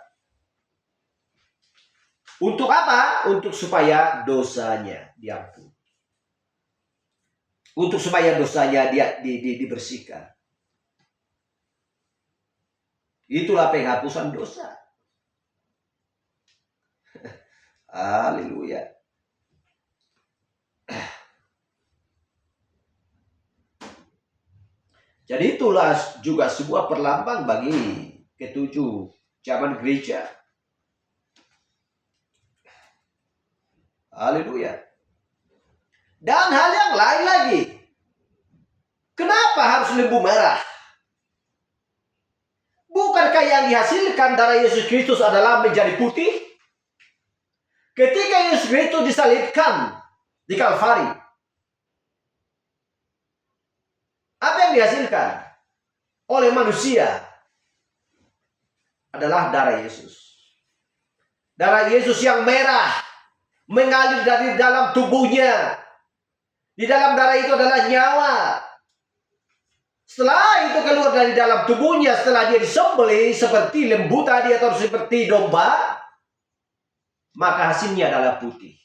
Untuk apa? Untuk supaya dosanya diampuni. untuk supaya dosanya dia dibersihkan. Itulah penghapusan dosa. Haleluya. Jadi itulah juga sebuah perlambang bagi ketujuh zaman gereja. Haleluya. Dan hal yang lain lagi. Kenapa harus lembu merah? Bukankah yang dihasilkan darah Yesus Kristus adalah menjadi putih? Ketika Yesus Kristus disalibkan di Kalvari, apa yang dihasilkan oleh manusia adalah darah Yesus. Darah Yesus yang merah mengalir dari dalam tubuhnya. Di dalam darah itu adalah nyawa. Setelah itu keluar dari dalam tubuhnya, setelah dia disembelih seperti lembu tadi atau seperti domba, maka hasilnya adalah putih.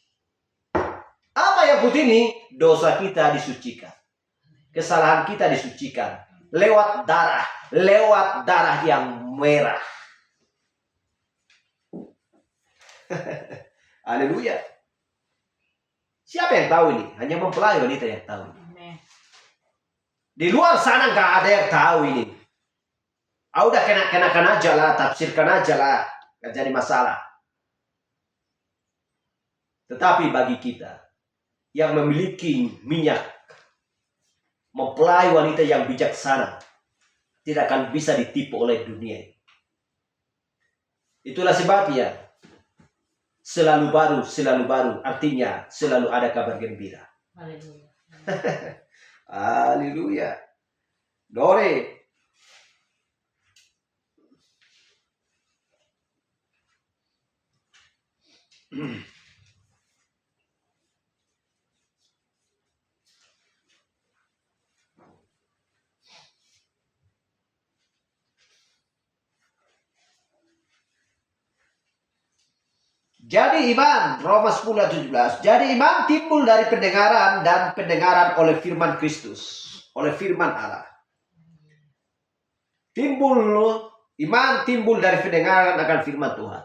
Apa yang putih ini? Dosa kita disucikan. Kesalahan kita disucikan. Lewat darah yang merah. Haleluya. Siapa yang tahu ini? Hanya mempelai wanita yang tahu. Di luar sana nggak ada yang tahu ini. Udah kenakan aja lah, tafsirkan aja lah, nggak jadi masalah. Tetapi bagi kita yang memiliki minyak, mempelai wanita yang bijaksana, tidak akan bisa ditipu oleh dunia. Itulah sebabnya selalu baru, artinya selalu ada kabar gembira. Haleluya. Haleluya. Dore. Jadi iman, Roma 10:17. Jadi iman timbul dari pendengaran dan pendengaran oleh firman Kristus, oleh firman Allah. Iman timbul dari pendengaran akan firman Tuhan.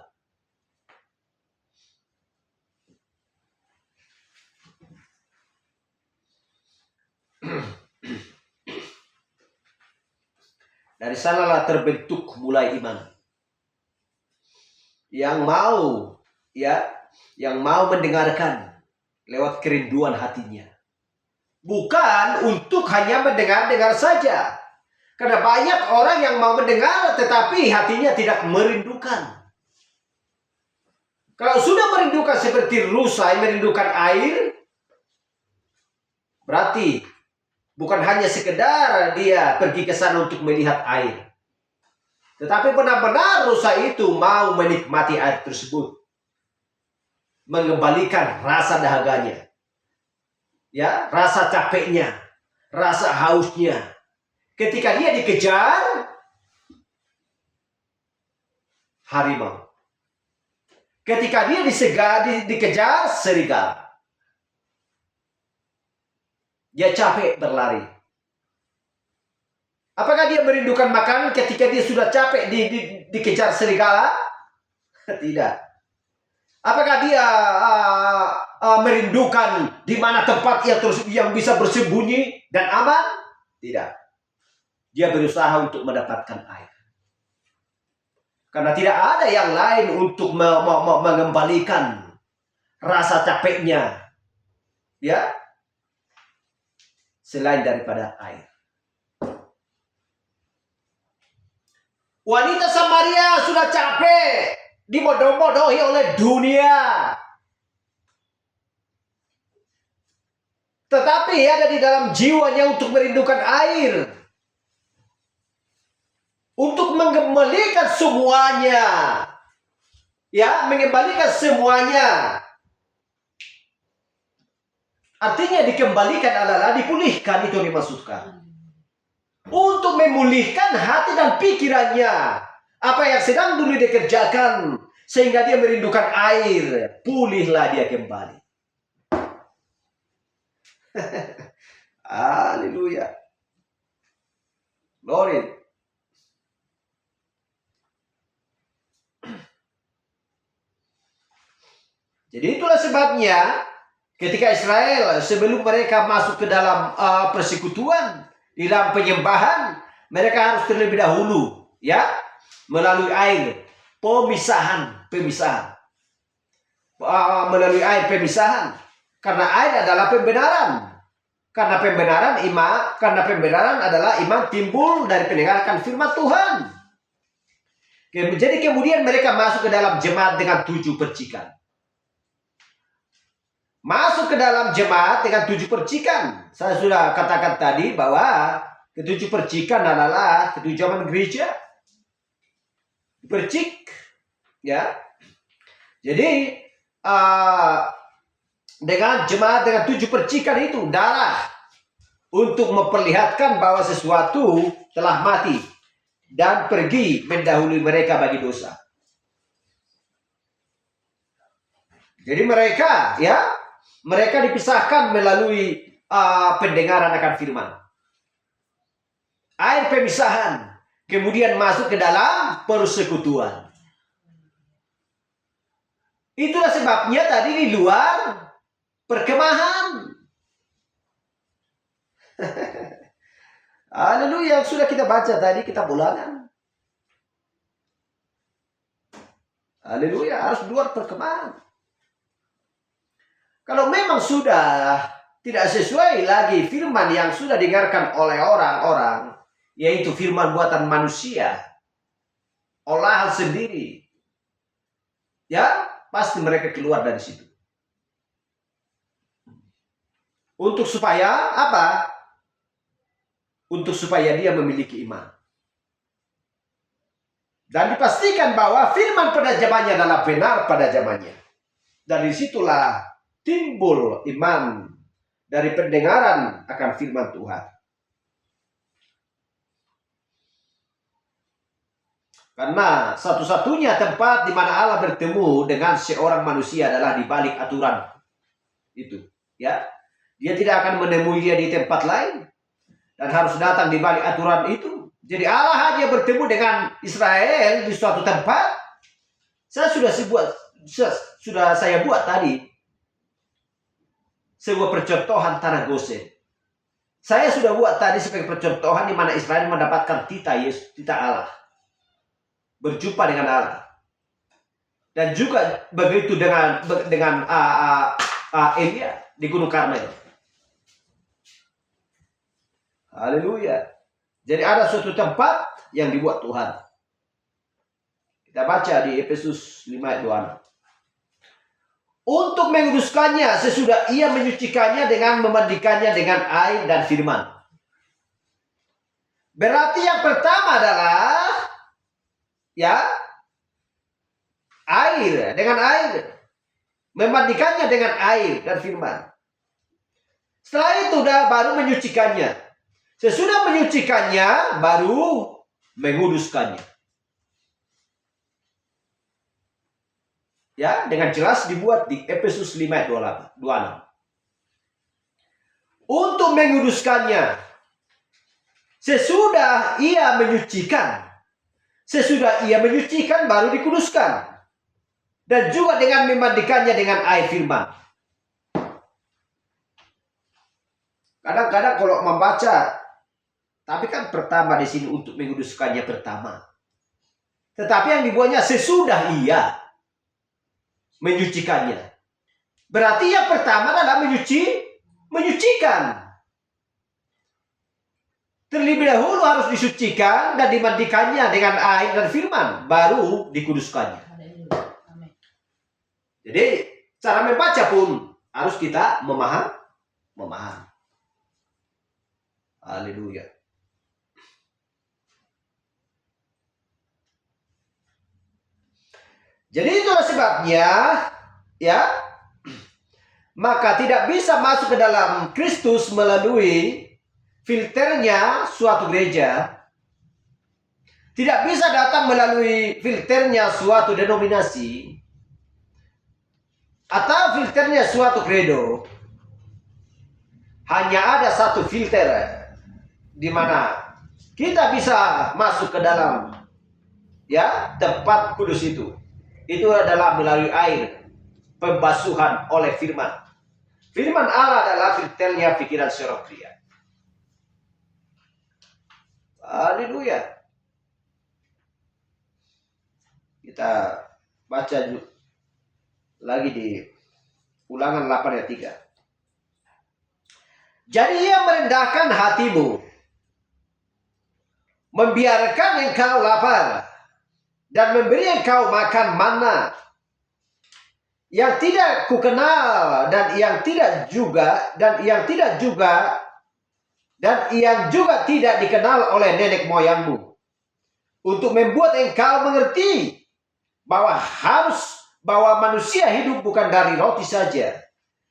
Dari sanalah terbentuk mulai iman. Yang mau mendengarkan lewat kerinduan hatinya. Bukan untuk hanya mendengar-dengar saja. Karena banyak orang yang mau mendengar tetapi hatinya tidak merindukan. Kalau sudah merindukan seperti rusa yang merindukan air, berarti bukan hanya sekedar dia pergi ke sana untuk melihat air. Tetapi benar-benar rusa itu mau menikmati air tersebut. Mengembalikan rasa dahaganya. Ya, rasa capeknya, rasa hausnya. Ketika dia dikejar harimau. Ketika dia dikejar serigala. Dia capek berlari. Apakah dia merindukan makanan ketika dia sudah capek dikejar serigala? Tidak. Apakah dia merindukan di mana tempat yang bisa bersembunyi dan aman? Tidak. Dia berusaha untuk mendapatkan air. Karena tidak ada yang lain untuk mengembalikan rasa capeknya. Ya. Selain daripada air. Wanita Samaria sudah capek dibodoh-bodohi oleh dunia. Tetapi ada di dalam jiwanya untuk merindukan air. Untuk mengembalikan semuanya. Ya, mengembalikan semuanya. Artinya dikembalikan adalah dipulihkan, itu dimaksudkan. Untuk memulihkan hati dan pikirannya. Apa yang sedang dulu dikerjakan. Sehingga dia merindukan air. Pulihlah dia kembali. Haleluya. Glory. Jadi itulah sebabnya ketika Israel sebelum mereka masuk ke dalam persekutuan, di dalam penyembahan, mereka harus terlebih dahulu ya melalui air pemisahan, melalui air pemisahan, karena air adalah pembenaran. Karena pembenaran adalah iman timbul dari pendengaran firman Tuhan. Jadi kemudian mereka masuk ke dalam jemaat dengan 7 percikan. Masuk ke dalam jemaat dengan 7 percikan. Saya sudah katakan tadi bahwa ke-7 percikan adalah ketujuan gereja. Percik, ya. Jadi dengan jemaat dengan 7 percikan itu darah untuk memperlihatkan bahwa sesuatu telah mati dan pergi mendahului mereka bagi dosa. Jadi mereka dipisahkan melalui pendengaran akan firman. Air pemisahan, kemudian masuk ke dalam persekutuan. Itulah sebabnya tadi di luar perkemahan. Haleluya, sudah kita baca tadi kitab Ulangan. Haleluya, harus luar perkemahan. Kalau memang sudah tidak sesuai lagi firman yang sudah didengarkan oleh orang-orang, yaitu firman buatan manusia, olahan sendiri, ya pasti mereka keluar dari situ. Untuk supaya apa? Untuk supaya dia memiliki iman. Dan dipastikan bahwa firman pada zamannya adalah benar pada zamannya. Dari situlah timbul iman dari pendengaran akan firman Tuhan. Karena satu-satunya tempat di mana Allah bertemu dengan seorang manusia adalah di balik aturan itu, ya. Dia tidak akan menemui dia di tempat lain dan harus datang di balik aturan itu. Jadi Allah hanya bertemu dengan Israel di suatu tempat. Saya buat tadi sebuah percontohan tanah Gosen. Saya sudah buat tadi sebagai percontohan di mana Israel mendapatkan tita Allah. Berjumpa dengan Allah. Dan juga begitu dengan Elia di Gunung Karmel. Haleluya. Jadi ada suatu tempat yang dibuat Tuhan. Kita baca di Efesus 5 ayat 26. Untuk menguduskannya sesudah ia menyucikannya dengan memandikannya dengan air dan firman. Berarti yang pertama adalah air, dengan air. Memandikannya dengan air dan firman. Setelah itu baru menyucikannya. Sesudah menyucikannya, baru menguduskannya. Ya, dengan jelas dibuat di Efesus 5 ayat 26. Untuk menguduskannya, sesudah ia menyucikan. Sesudah ia menyucikan, baru dikuduskan. Dan juga dengan memandikannya dengan air firman. Kadang-kadang kalau membaca, tapi kan pertama di sini untuk menguduskannya pertama. Tetapi yang dibuatnya sesudah ia menyucikannya. Berarti yang pertama adalah menyucikan. Terlebih dahulu harus disucikan dan dimandikannya dengan air dan firman, baru dikuduskannya. Jadi cara membaca pun harus kita memahami. Haleluya. Jadi itulah sebabnya, maka tidak bisa masuk ke dalam Kristus melalui filternya suatu gereja. Tidak bisa datang melalui filternya suatu denominasi. Atau filternya suatu kredo. hanya ada satu filter di mana kita bisa masuk ke dalam tempat kudus itu. Itu adalah melalui air, pembasuhan oleh firman. Firman Allah adalah filternya pikiran seorang pria. Haleluya. Kita baca lagi di Ulangan 8 ayat 3. Jadi ia merendahkan hatimu, membiarkan engkau lapar, dan memberi engkau makan mana yang tidak kukenal, dan yang juga tidak dikenal oleh nenek moyangmu, untuk membuat engkau mengerti bahwa manusia hidup bukan dari roti saja,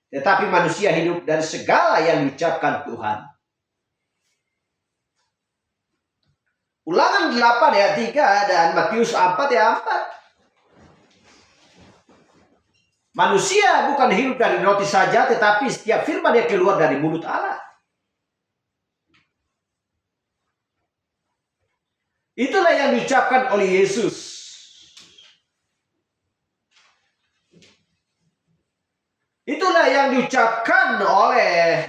tetapi manusia hidup dari segala yang diucapkan Tuhan. Ulangan 8 ayat 3 dan Matius 4 ayat 4. Manusia bukan hidup dari roti saja, tetapi setiap firman yang keluar dari mulut Allah. Itulah yang diucapkan oleh Yesus. Itulah yang diucapkan oleh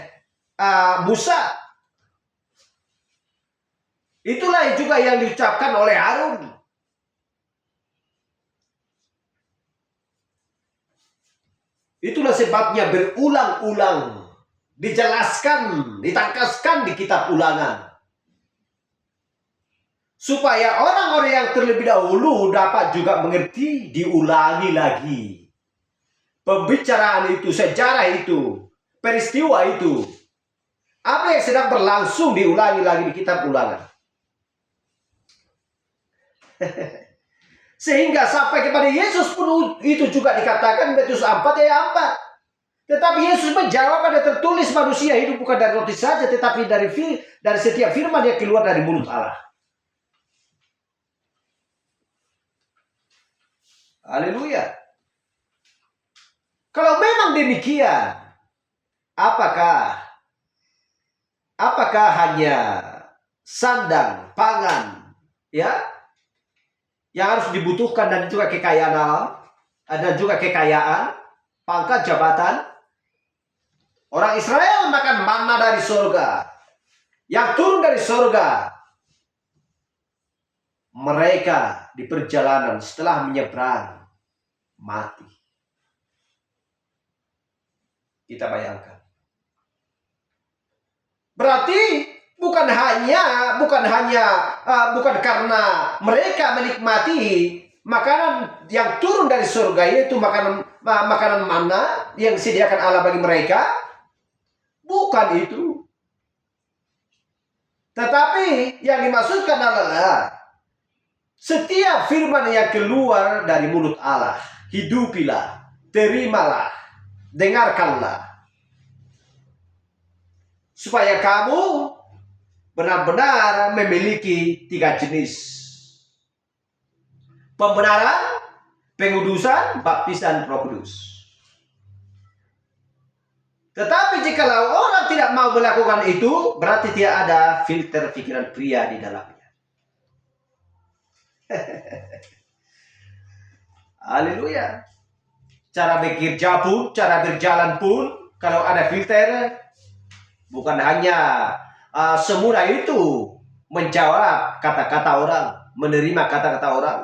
Musa. Itulah juga yang diucapkan oleh Harun. Itulah sebabnya berulang-ulang dijelaskan, ditangkaskan di kitab Ulangan. Supaya orang-orang yang terlebih dahulu dapat juga mengerti, diulangi lagi. Pembicaraan itu, sejarah itu, peristiwa itu, apa yang sedang berlangsung diulangi lagi di kitab Ulangan. Sehingga sampai kepada Yesus pun itu juga dikatakan Matius 4 ayat 4. Tetapi Yesus menjawab, ada tertulis manusia hidup bukan dari roti saja, tetapi dari setiap firman yang keluar dari mulut Allah. Haleluya. Kalau memang demikian, apakah hanya sandang, pangan, yang harus dibutuhkan, dan juga kekayaan alam, dan juga kekayaan, pangkat, jabatan? Orang Israel makan manna dari surga, yang turun dari surga. Mereka di perjalanan setelah menyeberang mati. Kita bayangkan. Berarti bukan karena mereka menikmati makanan yang turun dari surga, yaitu makanan manna yang disediakan Allah bagi mereka. Bukan itu. Tetapi yang dimaksudkan adalah setiap firman yang keluar dari mulut Allah, hidupilah, terimalah, dengarkanlah, supaya kamu benar-benar memiliki 3 jenis: pembenaran, pengudusan, baptisan Roh Kudus. Tetapi jikalau orang tidak mau melakukan itu, berarti tidak ada filter pikiran pria di dalamnya. Haleluya. Cara bekerja pun, cara berjalan pun, kalau ada filter, bukan hanya semudah itu menjawab kata-kata orang, menerima kata-kata orang.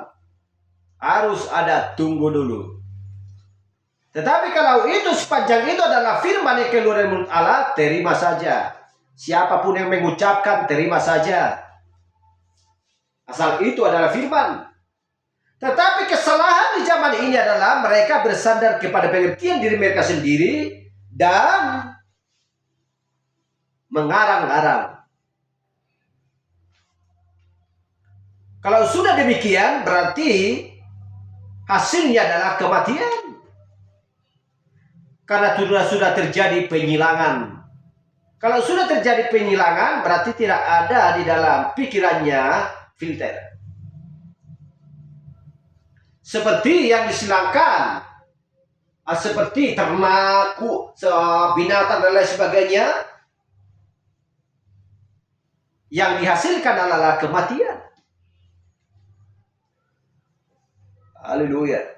Harus ada tunggu dulu. Tetapi kalau itu sepanjang itu adalah firman yang keluar dari mulut Allah, terima saja. Siapapun yang mengucapkan, terima saja. Asal itu adalah firman. Tetapi kesalahan di zaman ini adalah mereka bersandar kepada pengertian diri mereka sendiri dan mengarang-arang. Kalau sudah demikian, berarti hasilnya adalah kematian. Karena sudah terjadi penghilangan. Kalau sudah terjadi penghilangan, berarti tidak ada di dalam pikirannya filter. Seperti yang disilangkan, seperti ternak, binatang dan lain sebagainya, yang dihasilkan adalah kematian. Haleluya.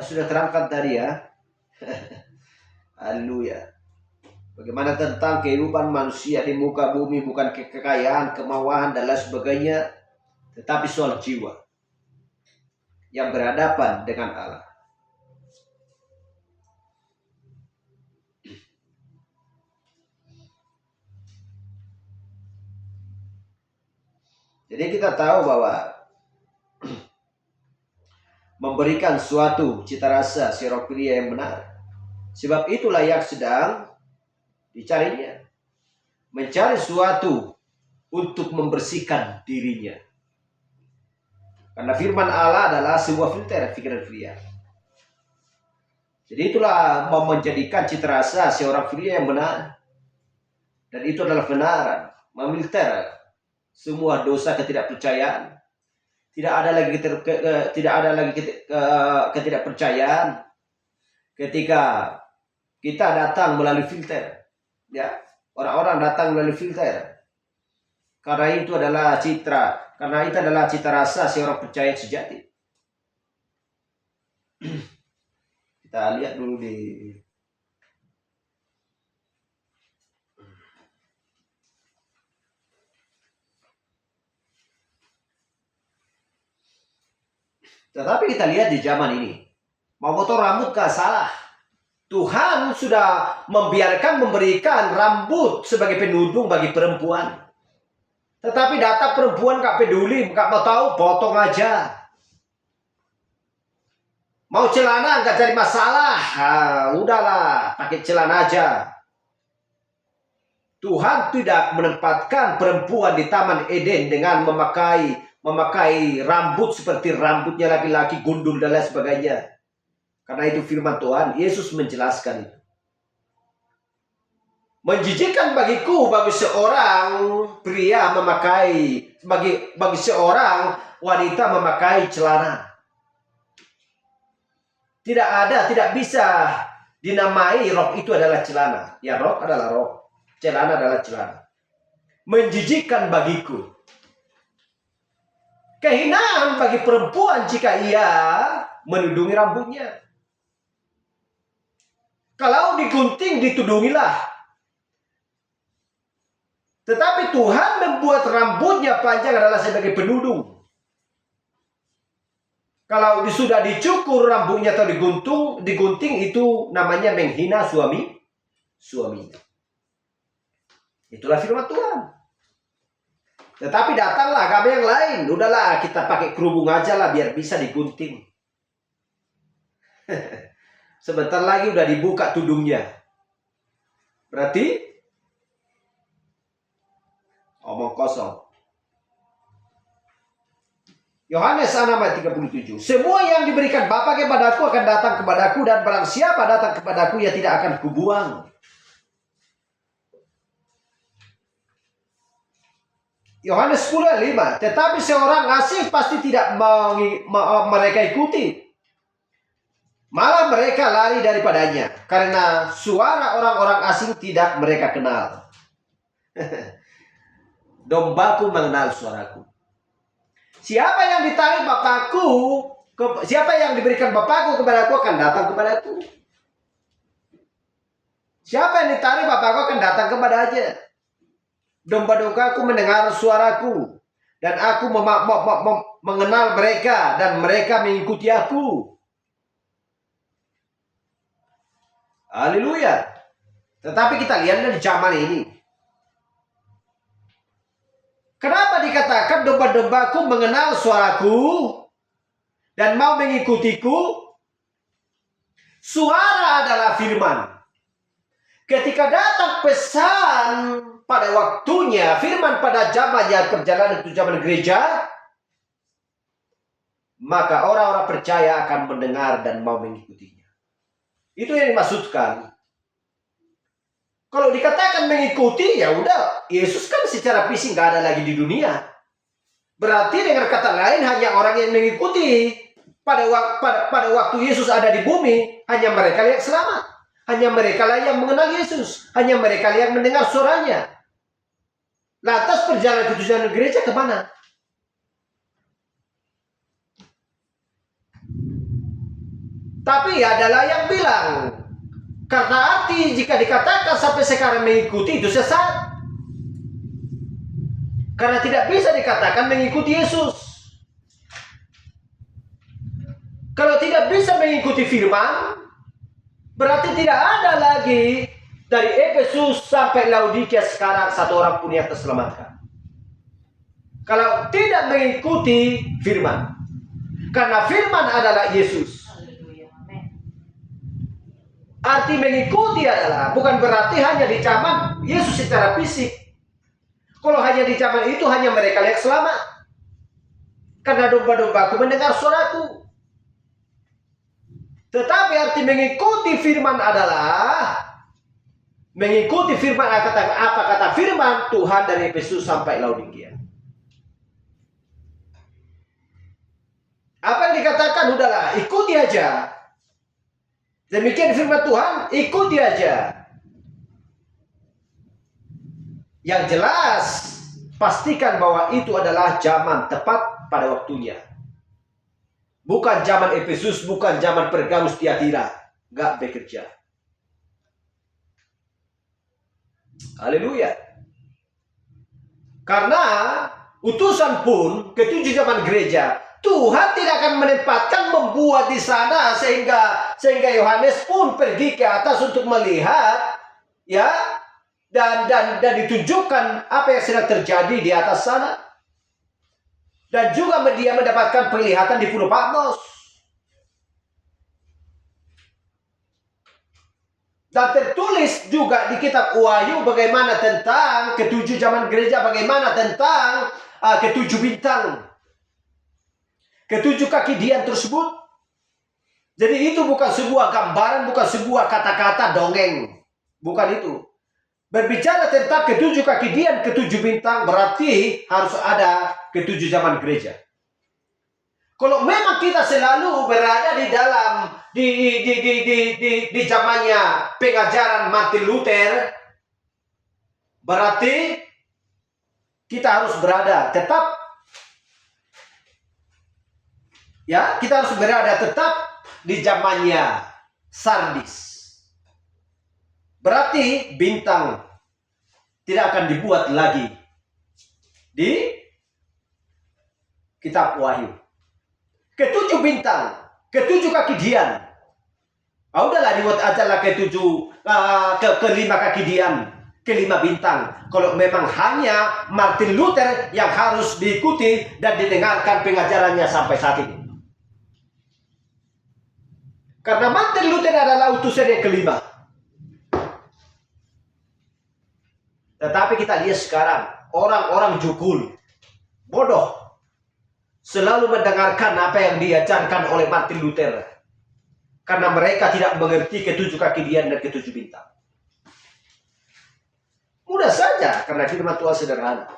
Sudah terangkat tadi ya. Haleluya. Bagaimana tentang kehidupan manusia di muka bumi, bukan kekayaan, kemauan, dan lain sebagainya, tetapi soal jiwa yang berhadapan dengan Allah. Jadi kita tahu bahwa memberikan suatu cita rasa serofilia yang benar. Sebab itulah yang sedang dicarinya. Mencari suatu untuk membersihkan dirinya. Karena firman Allah adalah sebuah filter pikiran filia. Jadi itulah mau menjadikan cita rasa seorang filia yang benar. Dan itu adalah kebenaran. Memfilter semua dosa ketidakpercayaan. Tidak ada lagi ketidakpercayaan ketika kita datang melalui filter, ya, orang-orang datang melalui filter. Karena itu adalah cita rasa seorang percaya sejati. Kita lihat dulu di Tetapi kita lihat di zaman ini, mau potong rambut gak salah. Tuhan sudah memberikan rambut sebagai penudung bagi perempuan. Tetapi data perempuan gak peduli, gak mau tahu, potong aja. Mau celana gak jadi masalah, udahlah pakai celana aja. Tuhan tidak menempatkan perempuan di Taman Eden dengan memakai rambut seperti rambutnya laki-laki, gundul dan lain sebagainya. Karena itu firman Tuhan, Yesus menjelaskan itu. Menjijikkan bagiku bagi seorang pria bagi seorang wanita memakai celana. Tidak bisa dinamai rok itu adalah celana. Ya, rok adalah rok, celana adalah celana. Menjijikkan bagiku. Kehinaan bagi perempuan jika ia menudungi rambutnya. Kalau digunting, ditudungilah. Tetapi Tuhan membuat rambutnya panjang adalah sebagai penudung. Kalau sudah dicukur rambutnya atau digunting, itu namanya menghina suaminya. Itulah firman Tuhan. Tetapi datanglah agama yang lain. Udahlah, kita pakai kerudung aja lah biar bisa digunting. Sebentar lagi udah dibuka tudungnya. Berarti omong kosong. Yohanes 6 ayat 37. Semua yang diberikan Bapa kepadaku akan datang kepadaku, dan barang siapa datang kepadaku ia tidak akan kubuang. Yohanes 10 ayat 5. Tetapi seorang asing pasti tidak mereka ikuti. Malah mereka lari daripadanya. Karena suara orang-orang asing tidak mereka kenal. Dombaku mengenal suaraku. Siapa yang ditarik Bapakku, siapa yang diberikan Bapakku kepadaku akan datang kepadaku. Siapa yang ditarik Bapakku akan datang kepadanya. Domba-dombaku mendengar suaraku, dan aku mengenal mereka, dan mereka mengikuti aku. Haleluya. Tetapi kita lihat di zaman ini, kenapa dikatakan domba-dombaku mengenal suaraku dan mau mengikutiku? Suara adalah firman. Ketika datang pesan pada waktunya, firman pada zamannya perjalanan itu zaman gereja, maka orang-orang percaya akan mendengar dan mau mengikutinya. Itu yang dimaksudkan. Kalau dikatakan mengikuti, ya udah, Yesus kan secara fisik nggak ada lagi di dunia. Berarti dengan kata lain hanya orang yang mengikuti pada waktu Yesus ada di bumi, hanya mereka yang selamat. Hanya mereka lah yang mengenal Yesus. Hanya mereka yang mendengar suaranya. Lantas perjalanan ketujuan gereja kemana? Tapi adalah yang bilang, karena arti jika dikatakan sampai sekarang mengikuti itu sesat. Karena tidak bisa dikatakan mengikuti Yesus. Kalau tidak bisa mengikuti firman, berarti tidak ada lagi dari Efesus sampai Laodikia sekarang satu orang pun yang terselamatkan. Kalau tidak mengikuti firman. Karena firman adalah Yesus. Arti mengikuti adalah bukan berarti hanya di zaman Yesus secara fisik. Kalau hanya di zaman itu hanya mereka yang selamat. Karena domba-dombaku mendengar suaraku. Tetapi arti mengikuti firman adalah mengikuti firman, apa kata firman Tuhan dari Efesus sampai Laodikia. Apa yang dikatakan udahlah ikuti aja. Demikian firman Tuhan, ikuti aja. Yang jelas, pastikan bahwa itu adalah zaman tepat pada waktunya. Bukan zaman Efesus, bukan zaman Pergamus Tiatira. Gak bekerja. Haleluya. Karena utusan pun ketujuh zaman gereja, Tuhan tidak akan menempatkan membuat di sana sehingga Yohanes pun pergi ke atas untuk melihat, ya, dan ditunjukkan apa yang sedang terjadi di atas sana. Dan juga dia mendapatkan penglihatan di Pulau Patmos. Dan tertulis juga di kitab Wahyu bagaimana tentang ketujuh zaman gereja, bagaimana tentang ketujuh bintang. Ketujuh kaki dian tersebut. Jadi itu bukan sebuah gambaran, bukan sebuah kata-kata dongeng. Bukan itu. Berbicara tentang ketujuh kaki dian, ketujuh bintang, berarti harus ada ketujuh zaman gereja. Kalau memang kita selalu berada di dalam di zamannya pengajaran Martin Luther, berarti kita harus berada tetap, ya, kita harus berada tetap di zamannya Sardis. Berarti bintang tidak akan dibuat lagi di kitab Wahyu. Ketujuh bintang, ketujuh kaki dian. Udahlah dibuat aja lah kelima kaki dian, kelima bintang. Kalau memang hanya Martin Luther yang harus diikuti dan didengarkan pengajarannya sampai saat ini. Karena Martin Luther adalah utusan yang kelima. Tetapi kita lihat sekarang, orang-orang jukul, bodoh, selalu mendengarkan apa yang diajarkan oleh Martin Luther. Karena mereka tidak mengerti ketujuh kaki dian dan ketujuh bintang. Mudah saja, karena firman Tuhan sederhana.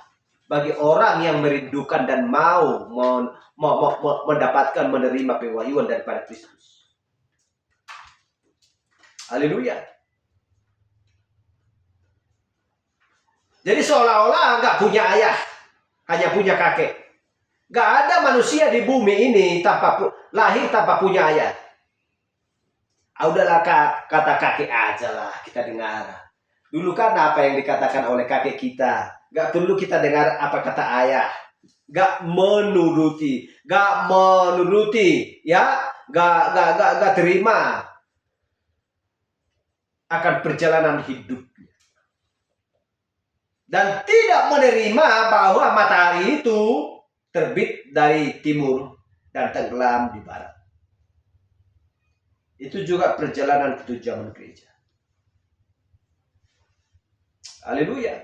Bagi orang yang merindukan dan mau mendapatkan, menerima pewahyuan daripada Kristus. Haleluya. Jadi seolah-olah nggak punya ayah, hanya punya kakek. Nggak ada manusia di bumi ini lahir tanpa punya ayah. Udahlah kata kakek aja lah kita dengar. Dulu kan apa yang dikatakan oleh kakek kita, nggak perlu kita dengar apa kata ayah. Nggak menuruti, ya, nggak terima akan perjalanan hidupnya. Dan tidak menerima bahwa matahari itu terbit dari timur dan tenggelam di barat. Itu juga perjalanan ketujuh zaman gereja. Haleluya.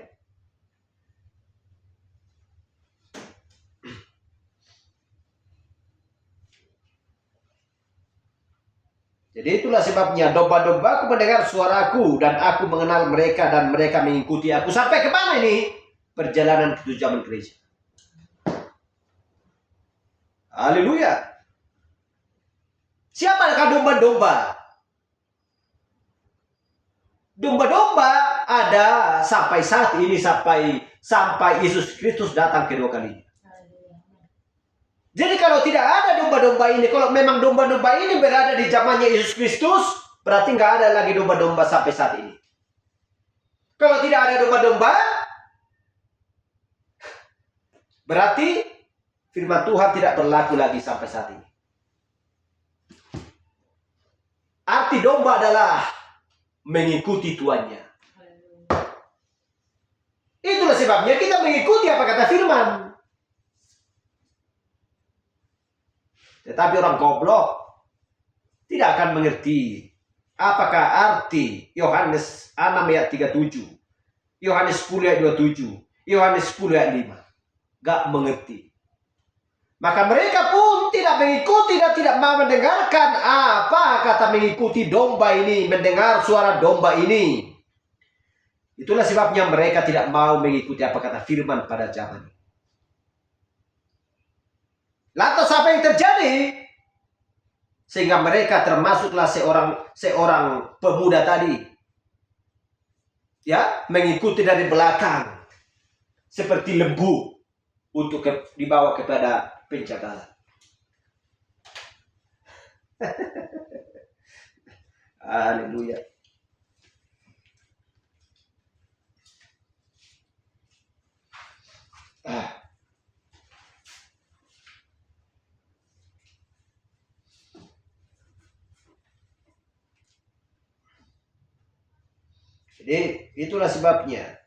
Jadi itulah sebabnya domba-dombaku mendengar suaraku dan aku mengenal mereka dan mereka mengikuti aku. Sampai ke mana ini? Perjalanan ke zaman gereja. Haleluya. Siapakah domba-domba? Domba-domba ada sampai saat ini, sampai Yesus Kristus datang kedua kalinya. Jadi kalau tidak ada domba-domba ini, kalau memang domba-domba ini berada di zamannya Yesus Kristus, berarti nggak ada lagi domba-domba sampai saat ini. Kalau tidak ada domba-domba, berarti firman Tuhan tidak berlaku lagi sampai saat ini. Arti domba adalah mengikuti tuannya. Itulah sebabnya kita mengikuti apa kata firman. Tetapi orang goblok tidak akan mengerti apakah arti Yohanes 6 ayat 37, Yohanes 10 ayat 27, Yohanes 10 ayat 5. Gak mengerti. Maka mereka pun tidak mengikuti dan tidak mau mendengarkan apa kata mengikuti domba ini, mendengar suara domba ini. Itulah sebabnya mereka tidak mau mengikuti apa kata firman pada zaman ini. Lantas apa yang terjadi? Sehingga mereka termasuklah seorang pemuda tadi. Ya, mengikuti dari belakang. Seperti lembu untuk dibawa kepada pencakalan. Haleluya. Jadi itulah sebabnya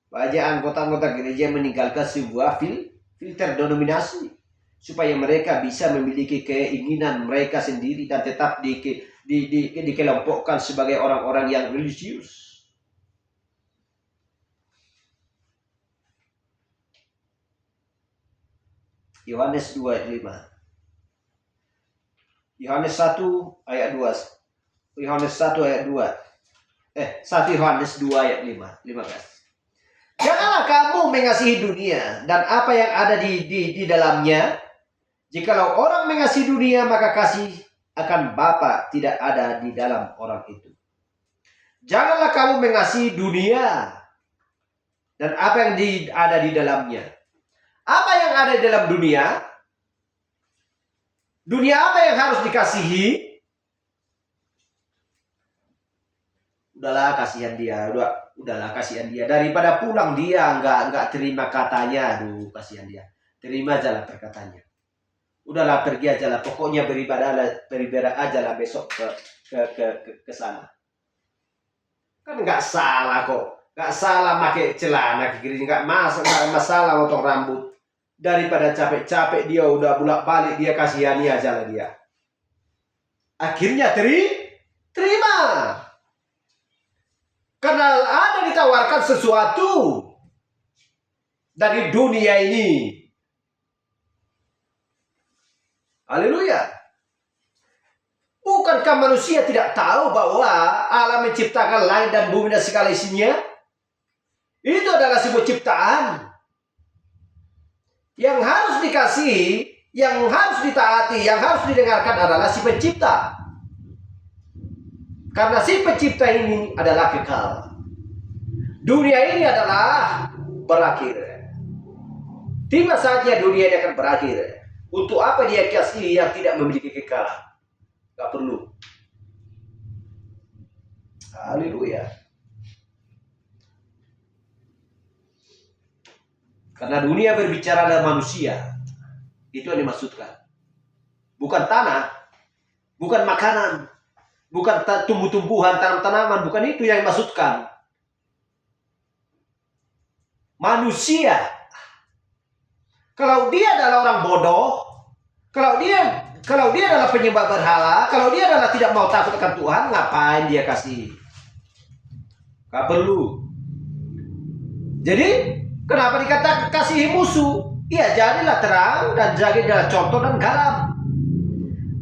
banyak anggota-anggota gereja meninggalkan sebuah filter denominasi supaya mereka bisa memiliki keinginan mereka sendiri dan tetap dikelompokkan sebagai orang-orang yang religius. Yohanes 2 ayat 5. Yohanes 1 ayat 2. Yohanes 1 ayat 2. 1 Yohanes 2 ayat 15. Janganlah kamu mengasihi dunia dan apa yang ada di dalamnya. Jikalau orang mengasihi dunia, maka kasih akan Bapa tidak ada di dalam orang itu. Janganlah kamu mengasihi dunia dan apa yang ada di dalamnya. Apa yang ada di dalam dunia? Dunia apa yang harus dikasihi? Udahlah kasihan dia, udahlah kasihan dia. Daripada pulang dia nggak terima katanya, aduh kasihan dia. Terima aja lah perkataannya. Udahlah pergi aja lah, pokoknya beribadah aja lah besok ke sana. Kan nggak salah kok, nggak salah pakai celana ke gereja, nggak masalah potong rambut. Daripada capek-capek dia udah bolak-balik, dia kasihani aja lah dia. Akhirnya terima. Karena ada ditawarkan sesuatu dari dunia ini. Haleluya. Bukankah manusia tidak tahu bahwa Allah menciptakan langit dan bumi dan segala isinya? Itu adalah sebuah ciptaan yang harus dikasihi, yang harus ditaati, yang harus didengarkan adalah si pencipta. Karena si pencipta ini adalah kekal. Dunia ini adalah berakhir. Tiba saatnya dunia ini akan berakhir. Untuk apa dia kasih yang tidak memiliki kekalan? Gak perlu. Haleluya. Karena dunia berbicara dengan manusia. Itu yang dimaksudkan. Bukan tanah. Bukan makanan. Bukan tumbuh-tumbuhan, tanam-tanaman, bukan itu yang dimaksudkan. Manusia. Kalau dia adalah orang bodoh, kalau dia adalah penyembah berhala, kalau dia adalah tidak mau takut akan Tuhan, ngapain dia kasih? Gak perlu. Jadi, kenapa dikatakan kasihi musuh? Ya jadilah terang dan jadilah contoh dan garam.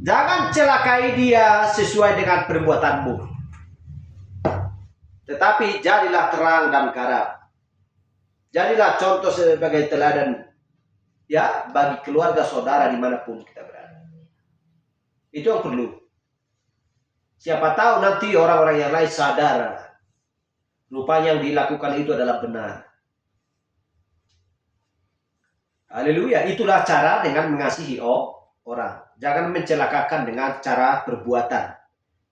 Jangan celakai dia sesuai dengan perbuatanmu, tetapi jadilah terang dan garam. Jadilah contoh sebagai teladan ya bagi keluarga saudara dimanapun kita berada. Itu yang perlu. Siapa tahu nanti orang-orang yang lain sadar rupanya yang dilakukan itu adalah benar. Haleluya. Itulah cara dengan mengasihi orang. Jangan mencelakakan dengan cara perbuatan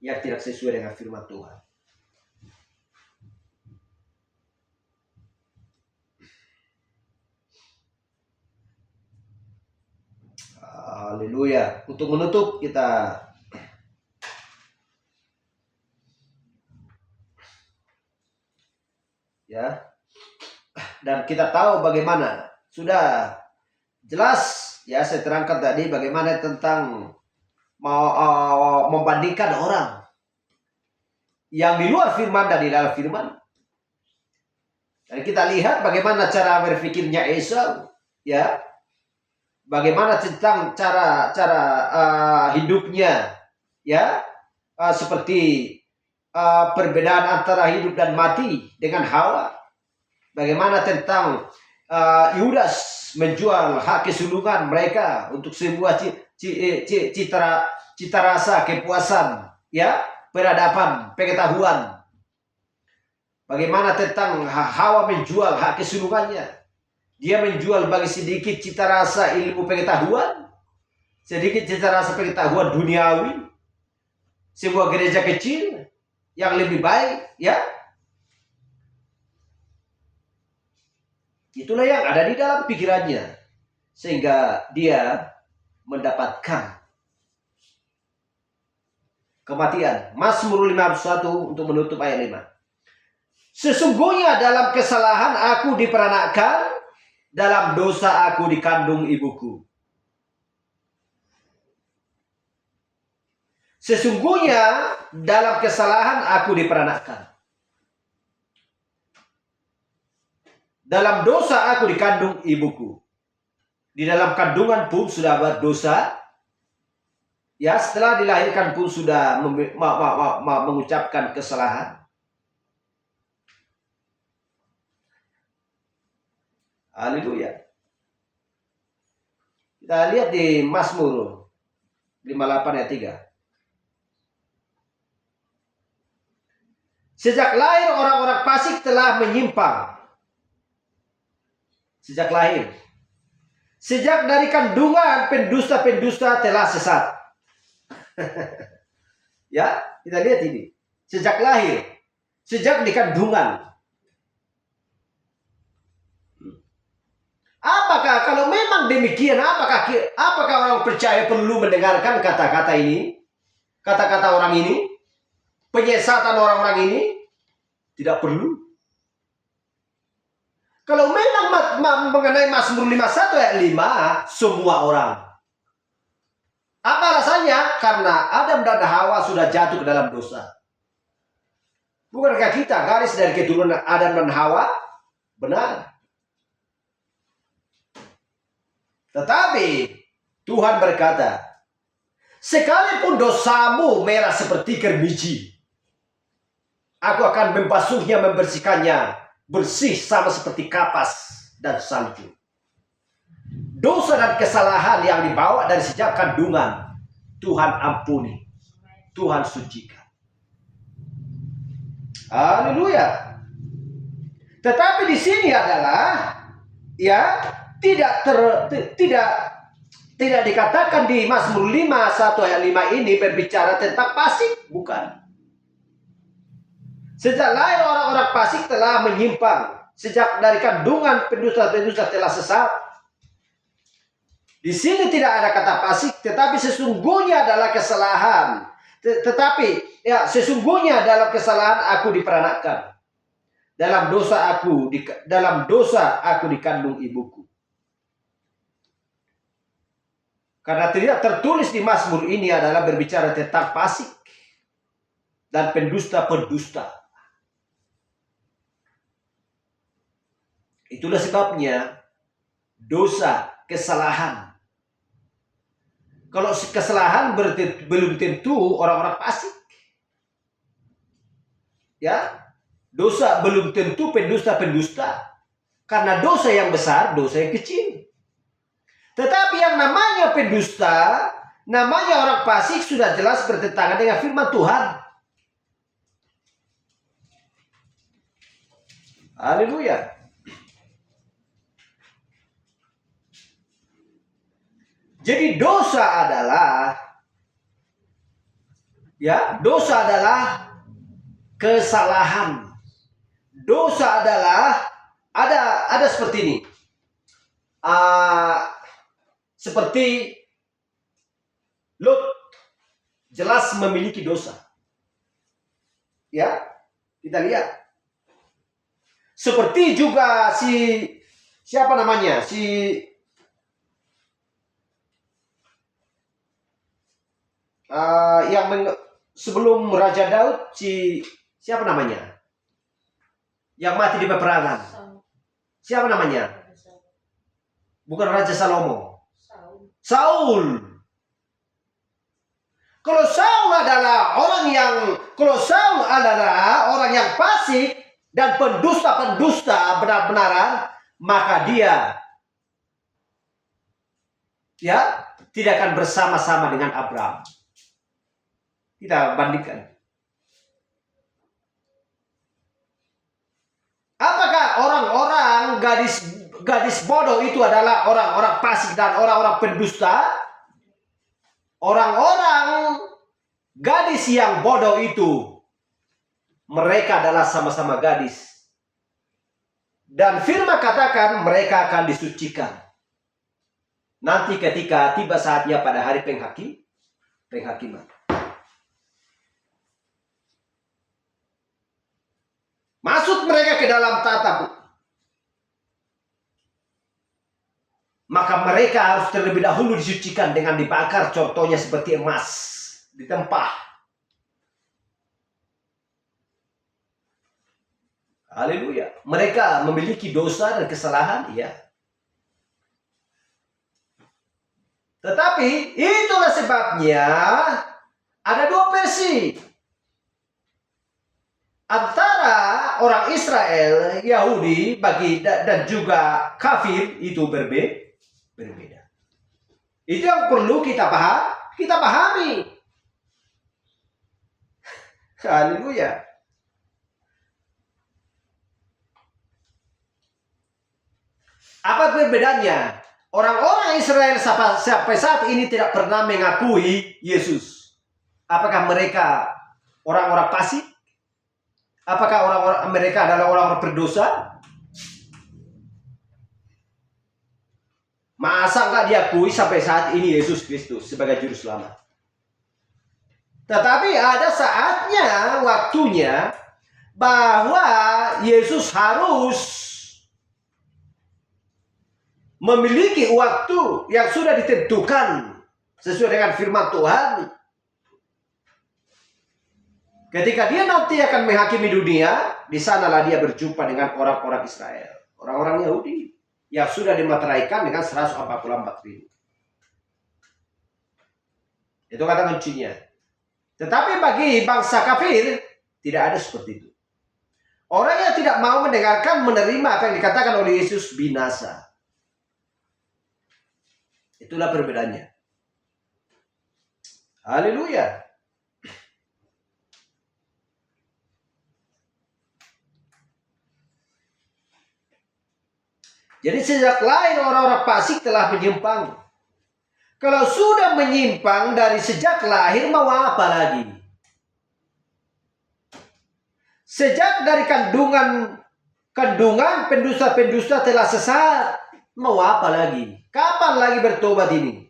yang tidak sesuai dengan firman Tuhan. Haleluya. Untuk menutup kita ya. Dan kita tahu bagaimana sudah jelas ya saya terangkan tadi bagaimana tentang membandingkan orang yang di luar firman dan di dalam firman. Dan kita lihat bagaimana cara berpikirnya Esau ya. Bagaimana tentang cara hidupnya ya seperti perbedaan antara hidup dan mati dengan Hawa. Bagaimana tentang Yudas menjual hak kesulungan mereka untuk sebuah cita rasa kepuasan ya, peradaban, pengetahuan. Bagaimana tentang Hawa menjual hak kesulungannya. Dia menjual bagi sedikit cita rasa ilmu pengetahuan, sedikit cita rasa pengetahuan duniawi, sebuah gereja kecil yang lebih baik, ya. Itulah yang ada di dalam pikirannya, sehingga dia mendapatkan kematian. Mazmur 51 untuk menutup ayat 5. Sesungguhnya dalam kesalahan aku diperanakkan, dalam dosa aku dikandung ibuku. Sesungguhnya dalam kesalahan aku diperanakkan. Dalam dosa aku dikandung ibuku. Di dalam kandungan pun sudah berdosa. Ya, setelah dilahirkan pun sudah mengucapkan kesalahan. Haleluya. Kita lihat di Mazmur 58 ayat 3. Sejak lahir orang-orang fasik telah menyimpang. Sejak lahir. Sejak dari kandungan pendusta-pendusta telah sesat. Ya, kita lihat ini. Sejak lahir. Sejak di kandungan. Apakah kalau memang demikian, apakah orang percaya perlu mendengarkan kata-kata ini? Kata-kata orang ini? Penyesatan orang-orang ini? Tidak perlu. Kalau memang mengenai Mazmur 51 ayat 5, semua orang. Apa alasannya? Karena Adam dan Hawa sudah jatuh ke dalam dosa. Bukankah kita garis dari keturunan Adam dan Hawa? Benar. Tetapi Tuhan berkata, sekalipun dosamu merah seperti kermiji, aku akan membasuhnya, membersihkannya, bersih sama seperti kapas dan salju. Dosa dan kesalahan yang dibawa dari sejak kandungan, Tuhan ampuni, Tuhan sucikan. Haleluya. Tetapi di sini adalah ya tidak dikatakan di Mazmur 51 ayat 5 ini berbicara tentang fasik, bukan. Sejak lahir orang-orang fasik telah menyimpang, sejak dari kandungan pendusta-pendusta telah sesat. Di sini tidak ada kata fasik, tetapi sesungguhnya adalah kesalahan. Tetapi ya sesungguhnya dalam kesalahan aku diperanakkan. Dalam dosa aku dikandung ibuku. Karena tidak tertulis di Mazmur ini adalah berbicara tentang fasik dan pendusta-pendusta. Itulah sebabnya dosa, kesalahan Kalau kesalahan belum tentu orang-orang fasik. Ya, dosa belum tentu pendusta-pendusta. Karena dosa yang besar, dosa yang kecil. Tetapi yang namanya pendusta, namanya orang fasik sudah jelas bertentangan dengan firman Tuhan. Haleluya. Jadi dosa adalah kesalahan. Dosa adalah ada seperti ini. Seperti Lot jelas memiliki dosa. Ya, kita lihat. Seperti juga siapa namanya? Sebelum Raja Daud, siapa namanya? Yang mati di peperangan. Siapa namanya? Bukan Raja Salomo. Saul. Kalau Saul adalah orang yang fasik dan pendusta benar-benaran, maka dia tidak akan bersama-sama dengan Abraham. Kita bandingkan. Apakah orang-orang gadis bodoh itu adalah orang-orang fasik dan orang-orang pendusta? Orang-orang gadis yang bodoh itu, mereka adalah sama-sama gadis. Dan firman katakan mereka akan disucikan. Nanti ketika tiba saatnya pada hari penghakiman. Masuk mereka ke dalam tatap. Maka mereka harus terlebih dahulu disucikan dengan dibakar, contohnya seperti emas ditempah. Haleluya. Mereka memiliki dosa dan kesalahan, ya. Tetapi itulah sebabnya ada dua versi. Antara orang Israel, Yahudi, dan juga kafir itu berbeda. Itu yang perlu kita pahami. Haleluya. Apa perbedaannya? Orang-orang Israel sampai saat ini tidak pernah mengakui Yesus. Apakah mereka orang-orang fasik? Apakah orang-orang mereka adalah orang-orang berdosa? Masa nggak diakui sampai saat ini Yesus Kristus sebagai juru selamat? Tetapi ada saatnya, waktunya, bahwa Yesus harus memiliki waktu yang sudah ditentukan sesuai dengan firman Tuhan. Ketika dia nanti akan menghakimi dunia, di sanalah dia berjumpa dengan orang-orang Israel, orang-orang Yahudi yang sudah dimateraikan dengan 144.000. Itu kata kuncinya. Tetapi bagi bangsa kafir tidak ada seperti itu. Orang yang tidak mau mendengarkan, menerima apa yang dikatakan oleh Yesus binasa. Itulah perbedaannya. Haleluya. Jadi sejak lahir orang-orang fasik telah menyimpang. Kalau sudah menyimpang dari sejak lahir, mau apa lagi? Sejak dari kandungan pendusta-pendusta telah sesat, mau apa lagi? Kapan lagi bertobat ini?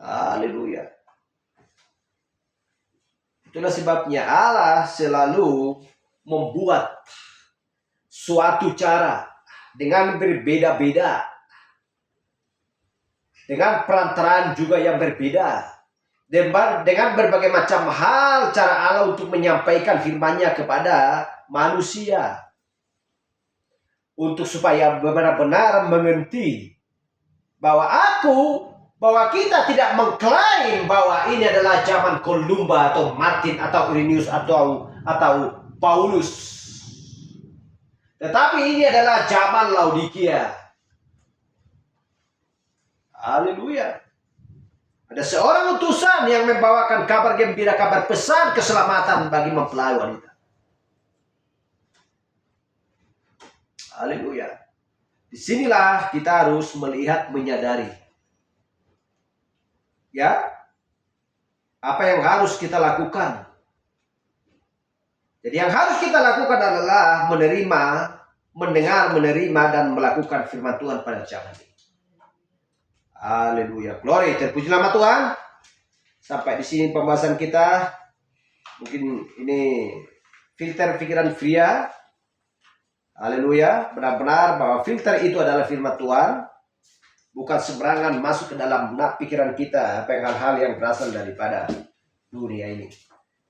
Haleluya. Itulah sebabnya Allah selalu membuat suatu cara dengan berbeda-beda, dengan perantaraan juga yang berbeda, dengan berbagai macam hal cara Allah untuk menyampaikan firman-Nya kepada manusia, untuk supaya benar-benar mengerti bahwa kita tidak mengklaim bahwa ini adalah zaman Kolumba atau Martin atau Irenaeus atau Paulus. Tetapi ini adalah zaman Laodikia. Haleluya. Ada seorang utusan yang membawakan kabar gembira, kabar pesan keselamatan bagi mempelai wanita. Haleluya. Disinilah kita harus melihat, menyadari. Ya, apa yang harus kita lakukan. Jadi yang harus kita lakukan adalah mendengar, menerima, dan melakukan firman Tuhan pada zaman ini. Haleluya. Glory. Terpuji nama Tuhan. Sampai di sini pembahasan kita. Mungkin ini filter pikiran pria. Haleluya. Benar-benar bahwa filter itu adalah firman Tuhan. Bukan sembarangan masuk ke dalam pikiran kita. Hal-hal yang berasal daripada dunia ini.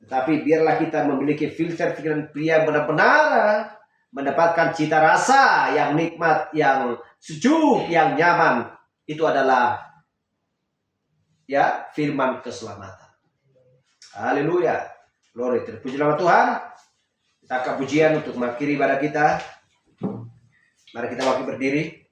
Tetapi biarlah kita memiliki filter pikiran pria, benar-benar mendapatkan cita rasa yang nikmat, yang sejuk, yang nyaman. Itu adalah ya firman keselamatan. Haleluya. Glory. Terpuji nama Tuhan. Kita angkat pujian untuk mengakhiri ibadah kita. Mari kita berdiri.